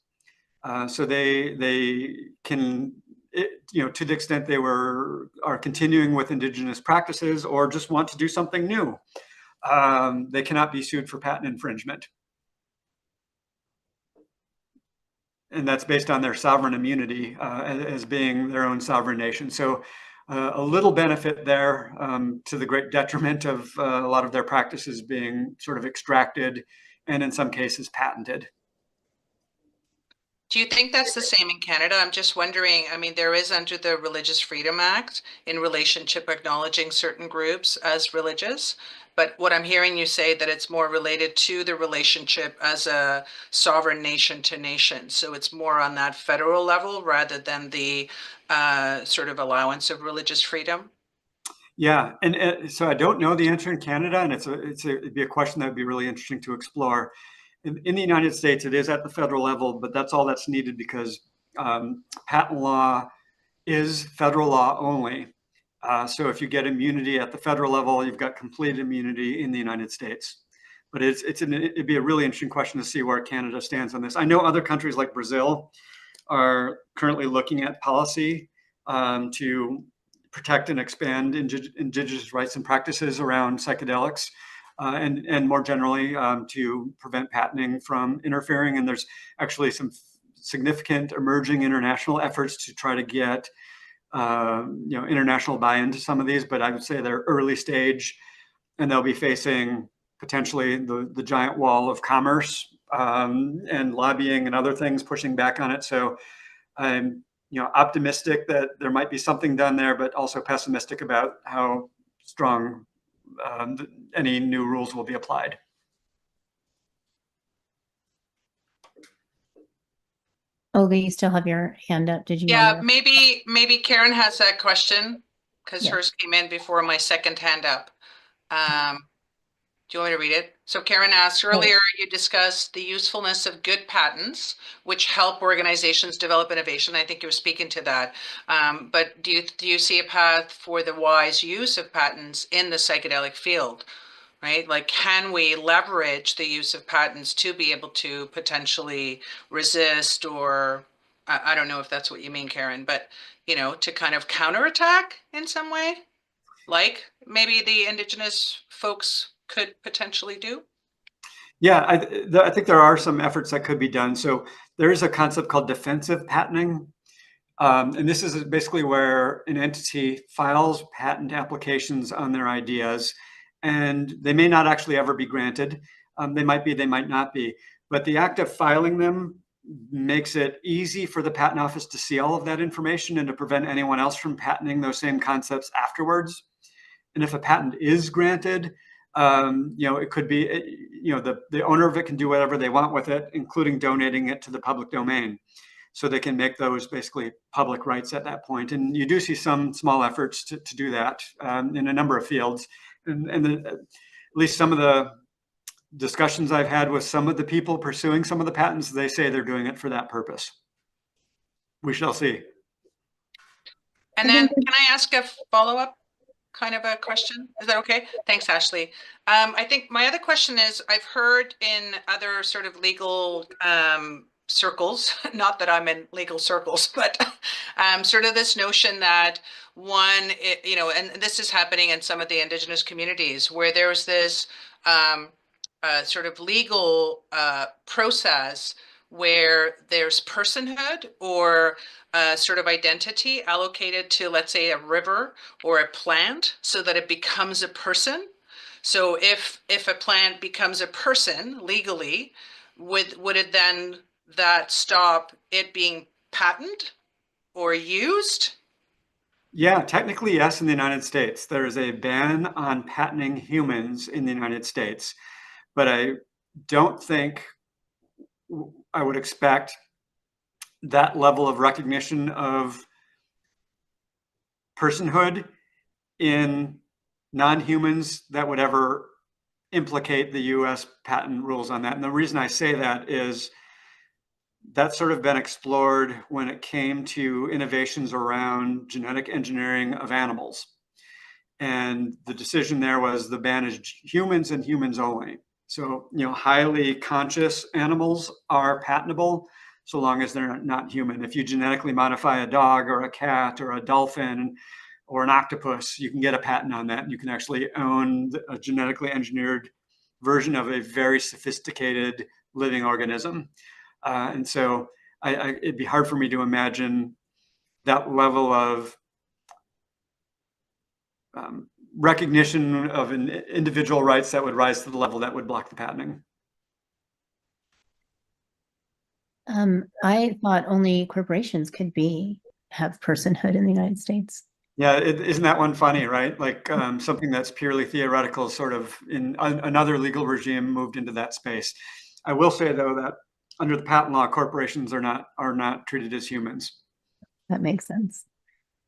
So they can, to the extent they are continuing with indigenous practices or just want to do something new, they cannot be sued for patent infringement. And that's based on their sovereign immunity as being their own sovereign nation. So a little benefit there, to the great detriment of a lot of their practices being sort of extracted and in some cases patented. Do you think that's the same in Canada? I'm just wondering, I mean, there is under the Religious Freedom Act in relationship acknowledging certain groups as religious, but what I'm hearing you say that it's more related to the relationship as a sovereign nation to nation. So it's more on that federal level rather than the sort of allowance of religious freedom. Yeah, and so I don't know the answer in Canada, and it'd be a question that would be really interesting to explore. In the United States, it is at the federal level, but that's all that's needed because patent law is federal law only. So if you get immunity at the federal level, you've got complete immunity in the United States. But it'd be a really interesting question to see where Canada stands on this. I know other countries like Brazil are currently looking at policy to protect and expand indigenous rights and practices around psychedelics. And more generally to prevent patenting from interfering. And there's actually some significant emerging international efforts to try to get international buy-in to some of these, but I would say they're early stage, and they'll be facing potentially the giant wall of commerce and lobbying and other things pushing back on it. So I'm optimistic that there might be something done there, but also pessimistic about how strong any new rules will be applied. Olga, you still have your hand up. Did you Yeah, want to? maybe Karen has that question because Yeah. hers came in before my second hand up. Do you want me to read it? So Karen asked earlier, you discussed the usefulness of good patents, which help organizations develop innovation. I think you were speaking to that. But do you see a path for the wise use of patents in the psychedelic field? Right? Like, can we leverage the use of patents to be able to potentially resist, or I don't know if that's what you mean, Karen, but to kind of counterattack in some way, like maybe the indigenous folks could potentially do? Yeah, I think there are some efforts that could be done. So there is a concept called defensive patenting. And this is basically where an entity files patent applications on their ideas, and they may not actually ever be granted. They might be, they might not be. But the act of filing them makes it easy for the patent office to see all of that information and to prevent anyone else from patenting those same concepts afterwards. And if a patent is granted, it could be, the owner of it can do whatever they want with it, including donating it to the public domain. So they can make those basically public rights at that point. And you do see some small efforts to do that in a number of fields. And at least some of the discussions I've had with some of the people pursuing some of the patents, they say they're doing it for that purpose. We shall see. And then can I ask a follow-up kind of a question? Is that okay? Thanks, Ashley. I think my other question is, I've heard in other sort of legal circles, not that I'm in legal circles, but sort of this notion that and this is happening in some of the indigenous communities where there's this sort of legal process where there's personhood or sort of identity allocated to, let's say, a river or a plant so that it becomes a person. So if a plant becomes a person legally, would it then that stop it being patented or used? Yeah, technically, yes, in the United States. There is a ban on patenting humans in the United States, but I don't think I would expect that level of recognition of personhood in non-humans that would ever implicate the US patent rules on that. And the reason I say that is that's sort of been explored when it came to innovations around genetic engineering of animals. And the decision there was the ban is humans and humans only. So, highly conscious animals are patentable so long as they're not human. If you genetically modify a dog or a cat or a dolphin or an octopus, you can get a patent on that. And you can actually own a genetically engineered version of a very sophisticated living organism. And so it'd be hard for me to imagine that level of recognition of an individual rights that would rise to the level that would block the patenting. I thought only corporations could have personhood in the United States. Yeah, isn't that one funny, right? Like something that's purely theoretical, sort of in another legal regime moved into that space. I will say though that under the patent law, corporations are not treated as humans. That makes sense.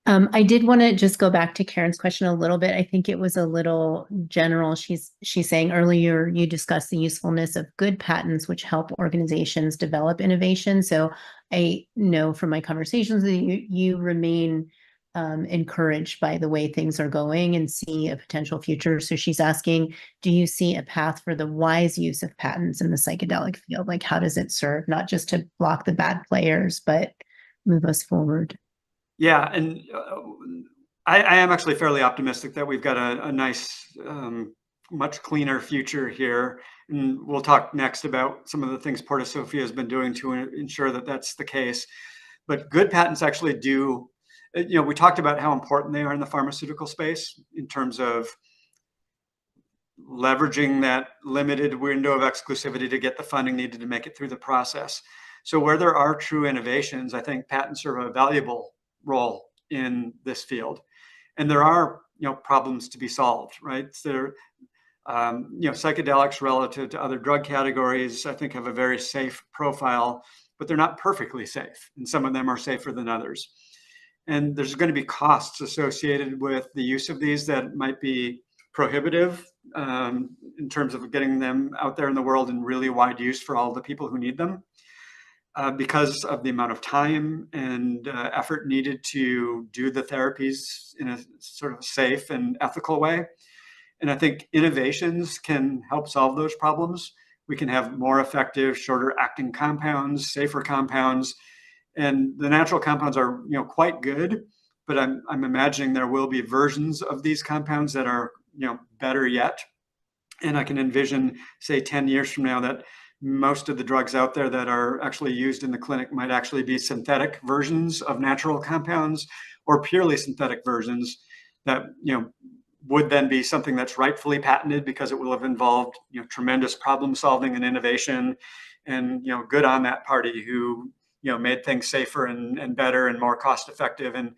I did want to just go back to Karen's question a little bit. I think it was a little general. She's saying earlier you discussed the usefulness of good patents, which help organizations develop innovation. So I know from my conversations that you remain encouraged by the way things are going and see a potential future. So she's asking, do you see a path for the wise use of patents in the psychedelic field? Like, how does it serve not just to block the bad players, but move us forward? Yeah, and I am actually fairly optimistic that we've got a nice, much cleaner future here. And we'll talk next about some of the things Porta Sophia has been doing to ensure that that's the case. But good patents actually do, we talked about how important they are in the pharmaceutical space in terms of leveraging that limited window of exclusivity to get the funding needed to make it through the process. So where there are true innovations, I think patents serve a valuable role in this field. And there are problems to be solved, right? So, psychedelics relative to other drug categories, I think, have a very safe profile, but they're not perfectly safe. And some of them are safer than others. And there's going to be costs associated with the use of these that might be prohibitive in terms of getting them out there in the world in really wide use for all the people who need them, because of the amount of time and effort needed to do the therapies in a sort of safe and ethical way. And I think innovations can help solve those problems. We can have more effective, shorter acting compounds, safer compounds, and the natural compounds are, quite good. But I'm imagining there will be versions of these compounds that are, better yet. And I can envision, say, 10 years from now, that most of the drugs out there that are actually used in the clinic might actually be synthetic versions of natural compounds, or purely synthetic versions that, would then be something that's rightfully patented because it will have involved, tremendous problem solving and innovation, and, good on that party who, made things safer and better and more cost effective and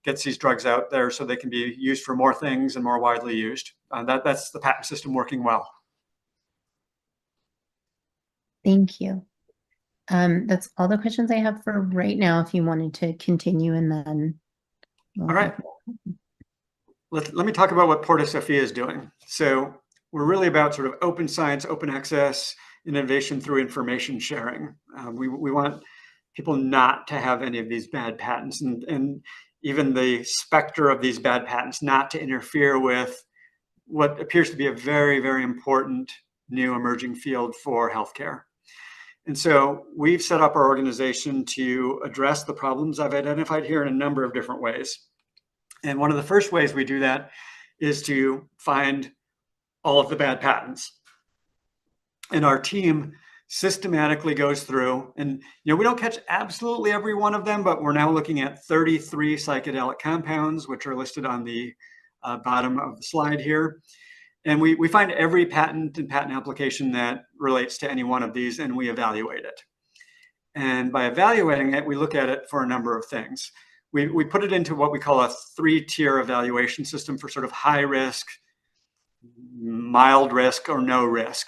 gets these drugs out there so they can be used for more things and more widely used. That's the patent system working well. Thank you. That's all the questions I have for right now. If you wanted to continue, and then all right. Let me talk about what Porta Sophia is doing. So we're really about sort of open science, open access, innovation through information sharing. We want people not to have any of these bad patents, and even the specter of these bad patents not to interfere with what appears to be a very, very important new emerging field for healthcare. And so we've set up our organization to address the problems I've identified here in a number of different ways. And one of the first ways we do that is to find all of the bad patents. And our team systematically goes through, and we don't catch absolutely every one of them, but we're now looking at 33 psychedelic compounds, which are listed on the bottom of the slide here. And we find every patent and patent application that relates to any one of these, and we evaluate it. And by evaluating it, we look at it for a number of things. We put it into what we call a 3-tier evaluation system for sort of high risk, mild risk, or no risk.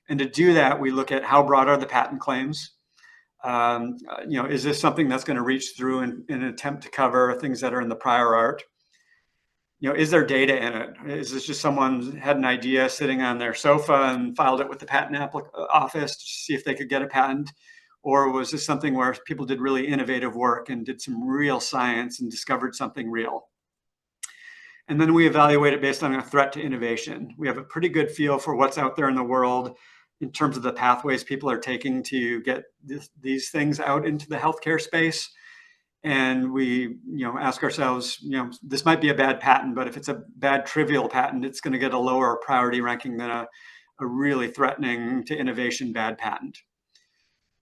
And to do that, we look at how broad are the patent claims. Is this something that's going to reach through in an attempt to cover things that are in the prior art? Is there data in it? Is this just someone had an idea sitting on their sofa and filed it with the patent office to see if they could get a patent? Or was this something where people did really innovative work and did some real science and discovered something real? And then we evaluate it based on a threat to innovation. We have a pretty good feel for what's out there in the world in terms of the pathways people are taking to get these things out into the healthcare space. And we, ask ourselves, this might be a bad patent, but if it's a bad trivial patent, it's going to get a lower priority ranking than a really threatening to innovation bad patent.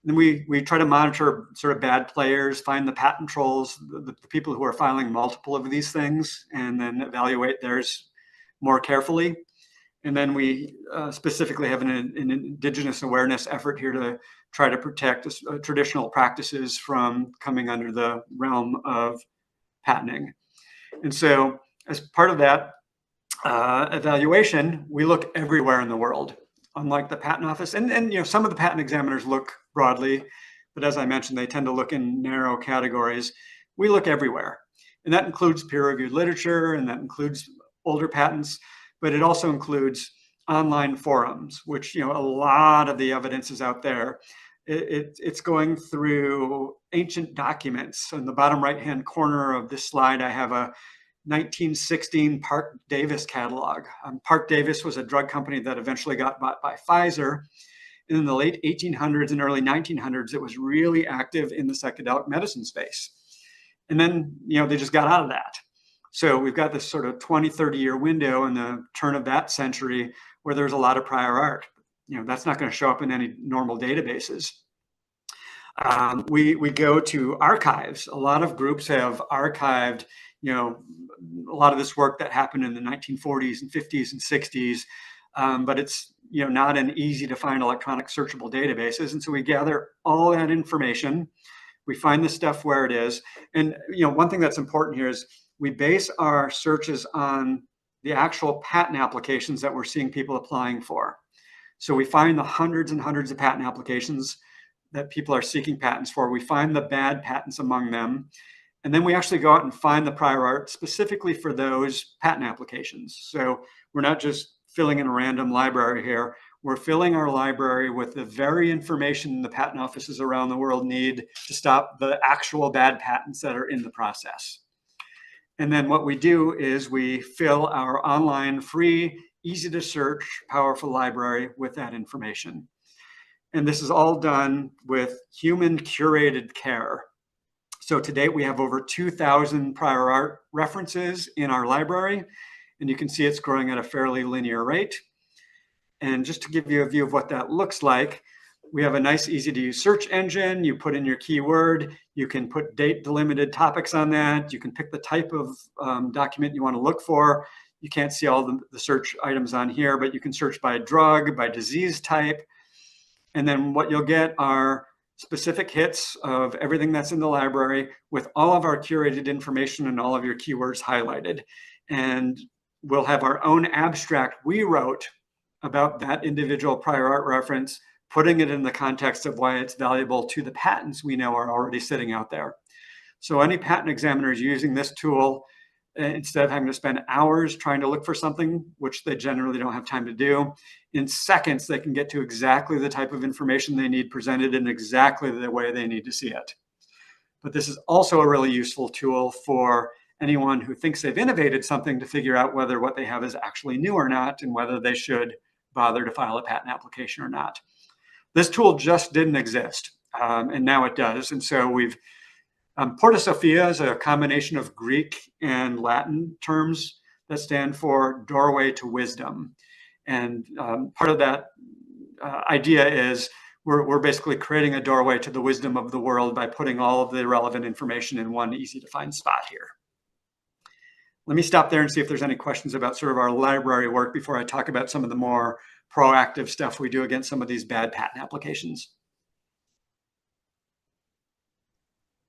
Then we try to monitor sort of bad players, find the patent trolls, the people who are filing multiple of these things, and then evaluate theirs more carefully. And then we specifically have an indigenous awareness effort here to try to protect traditional practices from coming under the realm of patenting. And so as part of that evaluation, we look everywhere in the world, unlike the patent office. And some of the patent examiners look broadly, but as I mentioned, they tend to look in narrow categories. We look everywhere. And that includes peer-reviewed literature, and that includes older patents, but it also includes online forums, which, a lot of the evidence is out there. It's going through ancient documents. In the bottom right-hand corner of this slide, I have a 1916 Park Davis catalog. Park Davis was a drug company that eventually got bought by Pfizer. And in the late 1800s and early 1900s, it was really active in the psychedelic medicine space. And then, they just got out of that. So we've got this sort of 20, 30-year window in the turn of that century where there's a lot of prior art. That's not going to show up in any normal databases. We go to archives. A lot of groups have archived, a lot of this work that happened in the 1940s and 50s and 60s, but it's, not an easy to find electronic searchable databases. And so we gather all that information. We find the stuff where it is. And, one thing that's important here is we base our searches on the actual patent applications that we're seeing people applying for. So we find the hundreds and hundreds of patent applications that people are seeking patents for. We find the bad patents among them. And then we actually go out and find the prior art specifically for those patent applications. So we're not just filling in a random library here. We're filling our library with the very information the patent offices around the world need to stop the actual bad patents that are in the process. And then what we do is we fill our online, free, easy to search, powerful library with that information. And this is all done with human curated care. So to date, we have over 2,000 prior art references in our library, and you can see it's growing at a fairly linear rate. And just to give you a view of what that looks like, we have a nice, easy to use search engine. You put in your keyword, you can put date delimited topics on that. You can pick the type of document you want to look for. You can't see all the search items on here, but you can search by drug, by disease type. And then what you'll get are specific hits of everything that's in the library with all of our curated information and all of your keywords highlighted. And we'll have our own abstract we wrote about that individual prior art reference, putting it in the context of why it's valuable to the patents we know are already sitting out there. So any patent examiners using this tool, instead of having to spend hours trying to look for something, which they generally don't have time to do, in seconds, they can get to exactly the type of information they need presented in exactly the way they need to see it. But this is also a really useful tool for anyone who thinks they've innovated something to figure out whether what they have is actually new or not, and whether they should bother to file a patent application or not. This tool just didn't exist, and now it does. And so we've Porta Sophia is a combination of Greek and Latin terms that stand for doorway to wisdom. And part of that idea is we're basically creating a doorway to the wisdom of the world by putting all of the relevant information in one easy to find spot here. Let me stop there and see if there's any questions about sort of our library work before I talk about some of the more proactive stuff we do against some of these bad patent applications.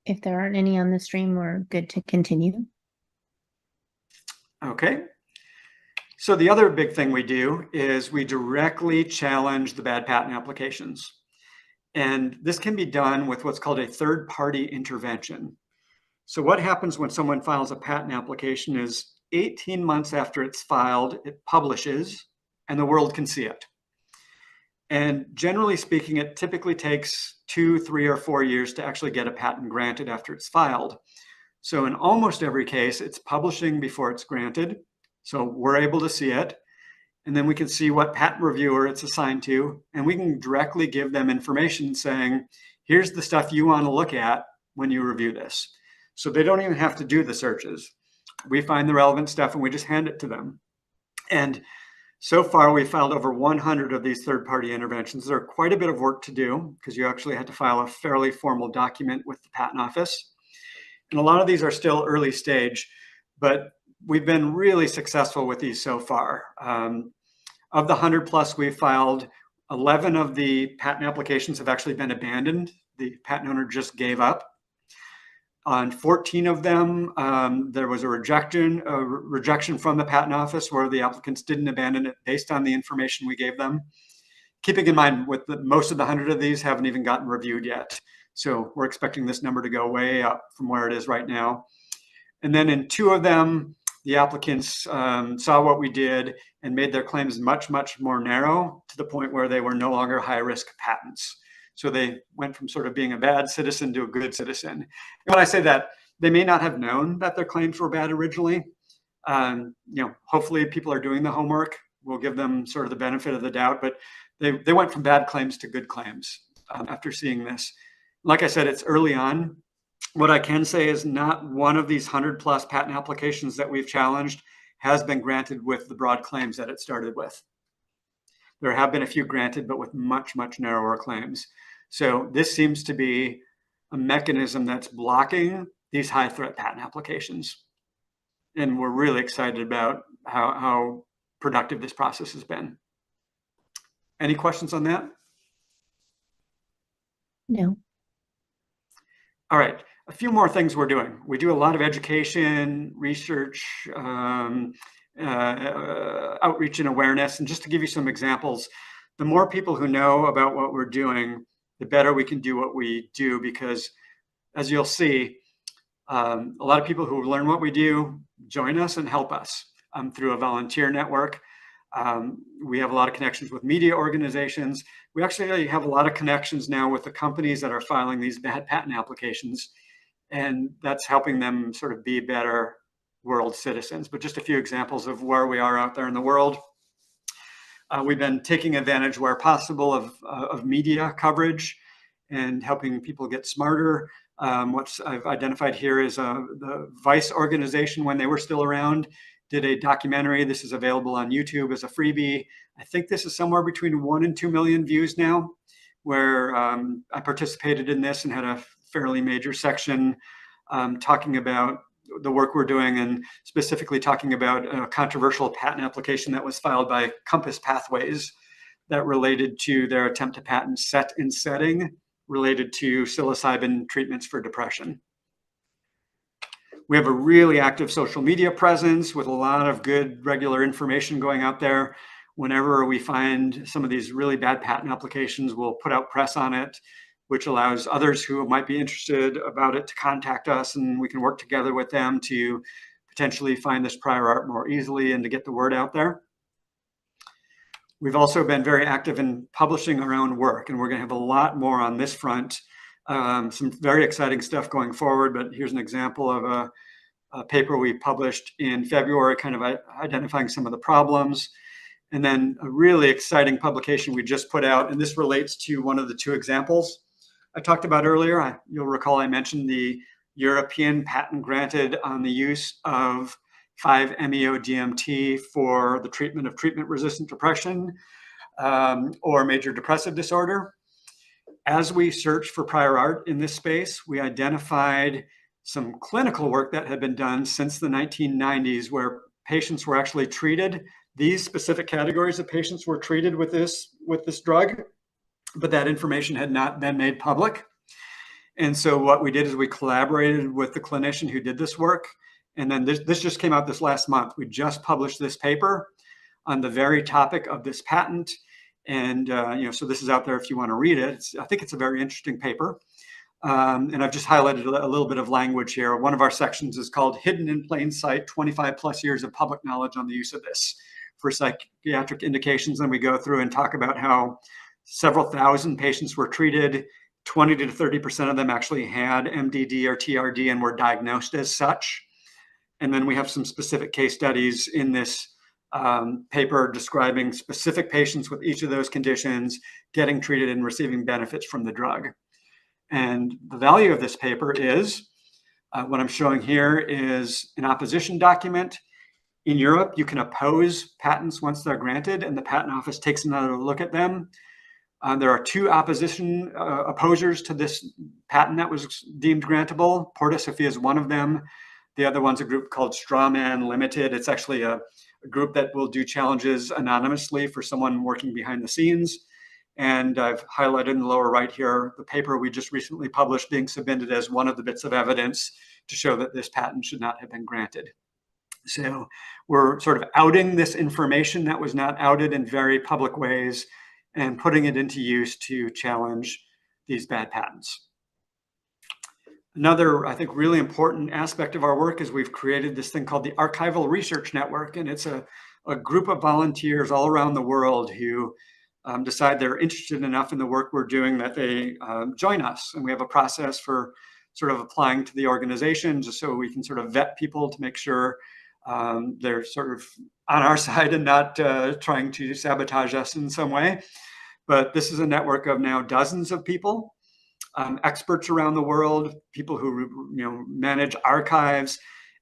If there aren't any on the stream, we're good to continue. Okay. So the other big thing we do is we directly challenge the bad patent applications. And this can be done with what's called a third-party intervention. So what happens when someone files a patent application is 18 months after it's filed, it publishes, and the world can see it. And generally speaking, it typically takes 2, 3, or 4 years to actually get a patent granted after it's filed. So in almost every case, it's publishing before it's granted. So we're able to see it. And then we can see what patent reviewer it's assigned to. And we can directly give them information saying, here's the stuff you want to look at when you review this. So they don't even have to do the searches. We find the relevant stuff and we just hand it to them. And so far, we've filed over 100 of these third-party interventions. There are quite a bit of work to do because you actually had to file a fairly formal document with the patent office. And a lot of these are still early stage, but we've been really successful with these so far. Of the 100 plus we've filed, 11 of the patent applications have actually been abandoned. The patent owner just gave up. On 14 of them, there was a rejection from the patent office where the applicants didn't abandon it based on the information we gave them. Keeping in mind, most of the 100 of these haven't even gotten reviewed yet. So we're expecting this number to go way up from where it is right now. And then in 2 of them, the applicants saw what we did and made their claims much, much more narrow to the point where they were no longer high-risk patents. So they went from sort of being a bad citizen to a good citizen. And when I say that, they may not have known that their claims were bad originally. Hopefully people are doing the homework. We'll give them sort of the benefit of the doubt, but they went from bad claims to good claims after seeing this. Like I said, it's early on. What I can say is not one of these 100 plus patent applications that we've challenged has been granted with the broad claims that it started with. There have been a few granted, but with much, much narrower claims. So this seems to be a mechanism that's blocking these high threat patent applications. And we're really excited about how productive this process has been. Any questions on that? No. All right. a few more things we're doing. We do a lot of education, research, outreach and awareness. And just to give you some examples, the more people who know about what we're doing, the better we can do what we do, because as you'll see, a lot of people who learn what we do join us and help us through a volunteer network. We have a lot of connections with media organizations. We actually have a lot of connections now with the companies that are filing these bad patent applications, and that's helping them sort of be better world citizens. But just a few examples of where we are out there in the world. We've been taking advantage where possible of media coverage and helping people get smarter. What I've identified here is the Vice organization, when they were still around, did a documentary. This is available on YouTube as a freebie. I think this is somewhere between 1 and 2 million views now, where I participated in this and had a fairly major section talking about the work we're doing, and specifically talking about a controversial patent application that was filed by Compass Pathways that related to their attempt to patent set and setting related to psilocybin treatments for depression. We have a really active social media presence with a lot of good regular information going out there. Whenever we find some of these really bad patent applications, we'll put out press on it, which allows others who might be interested about it to contact us, and we can work together with them to potentially find this prior art more easily and to get the word out there. We've also been very active in publishing our own work, and we're going to have a lot more on this front. Some very exciting stuff going forward, but here's an example of a paper we published in February, kind of identifying some of the problems. And then a really exciting publication we just put out, and this relates to one of the two examples I talked about earlier. You'll recall I mentioned the European patent granted on the use of 5-MeO-DMT for the treatment of treatment-resistant depression or major depressive disorder. As we searched for prior art in this space, we identified some clinical work that had been done since the 1990s where patients were actually treated. These specific categories of patients were treated with this drug, but that information had not been made public. And so what we did is we collaborated with the clinician who did this work. And then this just came out this last month. We just published this paper on the very topic of this patent. And so this is out there if you want to read it. I think it's a very interesting paper. And I've just highlighted a little bit of language here. One of our sections is called Hidden in Plain Sight, 25 plus years of public knowledge on the use of this for psychiatric indications. And we go through and talk about how several thousand patients were treated. 20 to 30% of them actually had MDD or TRD and were diagnosed as such. And then we have some specific case studies in this paper describing specific patients with each of those conditions getting treated and receiving benefits from the drug. And the value of this paper is, what I'm showing here is an opposition document. In Europe, you can oppose patents once they're granted, and the patent office takes another look at them. There are two opposition opposers to this patent that was deemed grantable. Porta Sophia is one of them. The other one's a group called Strawman Limited. It's actually a group that will do challenges anonymously for someone working behind the scenes. And I've highlighted in the lower right here the paper we just recently published being submitted as one of the bits of evidence to show that this patent should not have been granted. So we're sort of outing this information that was not outed in very public ways and putting it into use to challenge these bad patents. Another, I think, really important aspect of our work is we've created this thing called the Archival Research Network, and it's a group of volunteers all around the world who decide they're interested enough in the work we're doing that they join us. And we have a process for sort of applying to the organization just so we can sort of vet people to make sure they're sort of on our side and not trying to sabotage us in some way. But this is a network of now dozens of people, experts around the world, people who manage archives.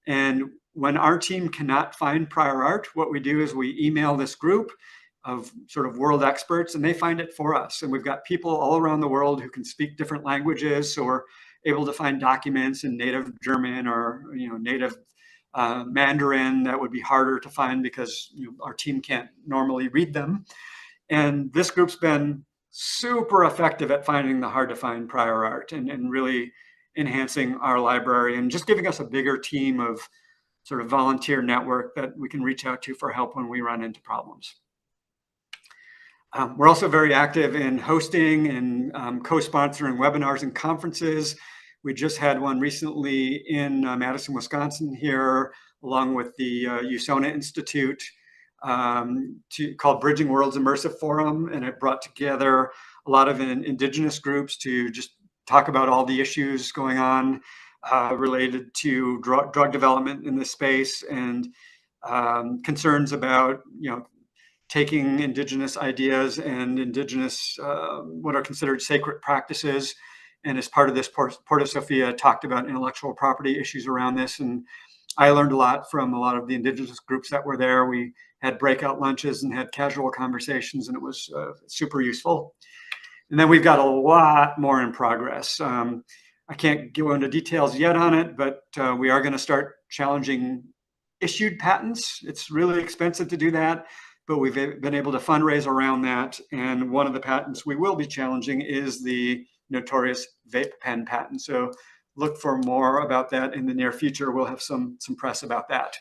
And when our team cannot find prior art, what we do is we email this group of sort of world experts, and they find it for us. And we've got people all around the world who can speak different languages, so we're able to find documents in native German or native Mandarin that would be harder to find because our team can't normally read them. And this group's been super effective at finding the hard to find prior art and really enhancing our library and just giving us a bigger team of sort of volunteer network that we can reach out to for help when we run into problems. We're also very active in hosting and co-sponsoring webinars and conferences. We just had one recently in Madison, Wisconsin here, along with the USONA Institute, called Bridging Worlds Immersive Forum, and it brought together a lot of indigenous groups to just talk about all the issues going on related to drug development in this space, and concerns about, taking indigenous ideas and indigenous what are considered sacred practices. And as part of this, Porta Sophia talked about intellectual property issues around this. And I learned a lot from a lot of the indigenous groups that were there. We had breakout lunches and had casual conversations, and it was super useful. And then we've got a lot more in progress. I can't go into details yet on it, but we are going to start challenging issued patents. It's really expensive to do that, but we've been able to fundraise around that. And one of the patents we will be challenging is the notorious vape pen patent. So look for more about that in the near future. We'll have some press about that.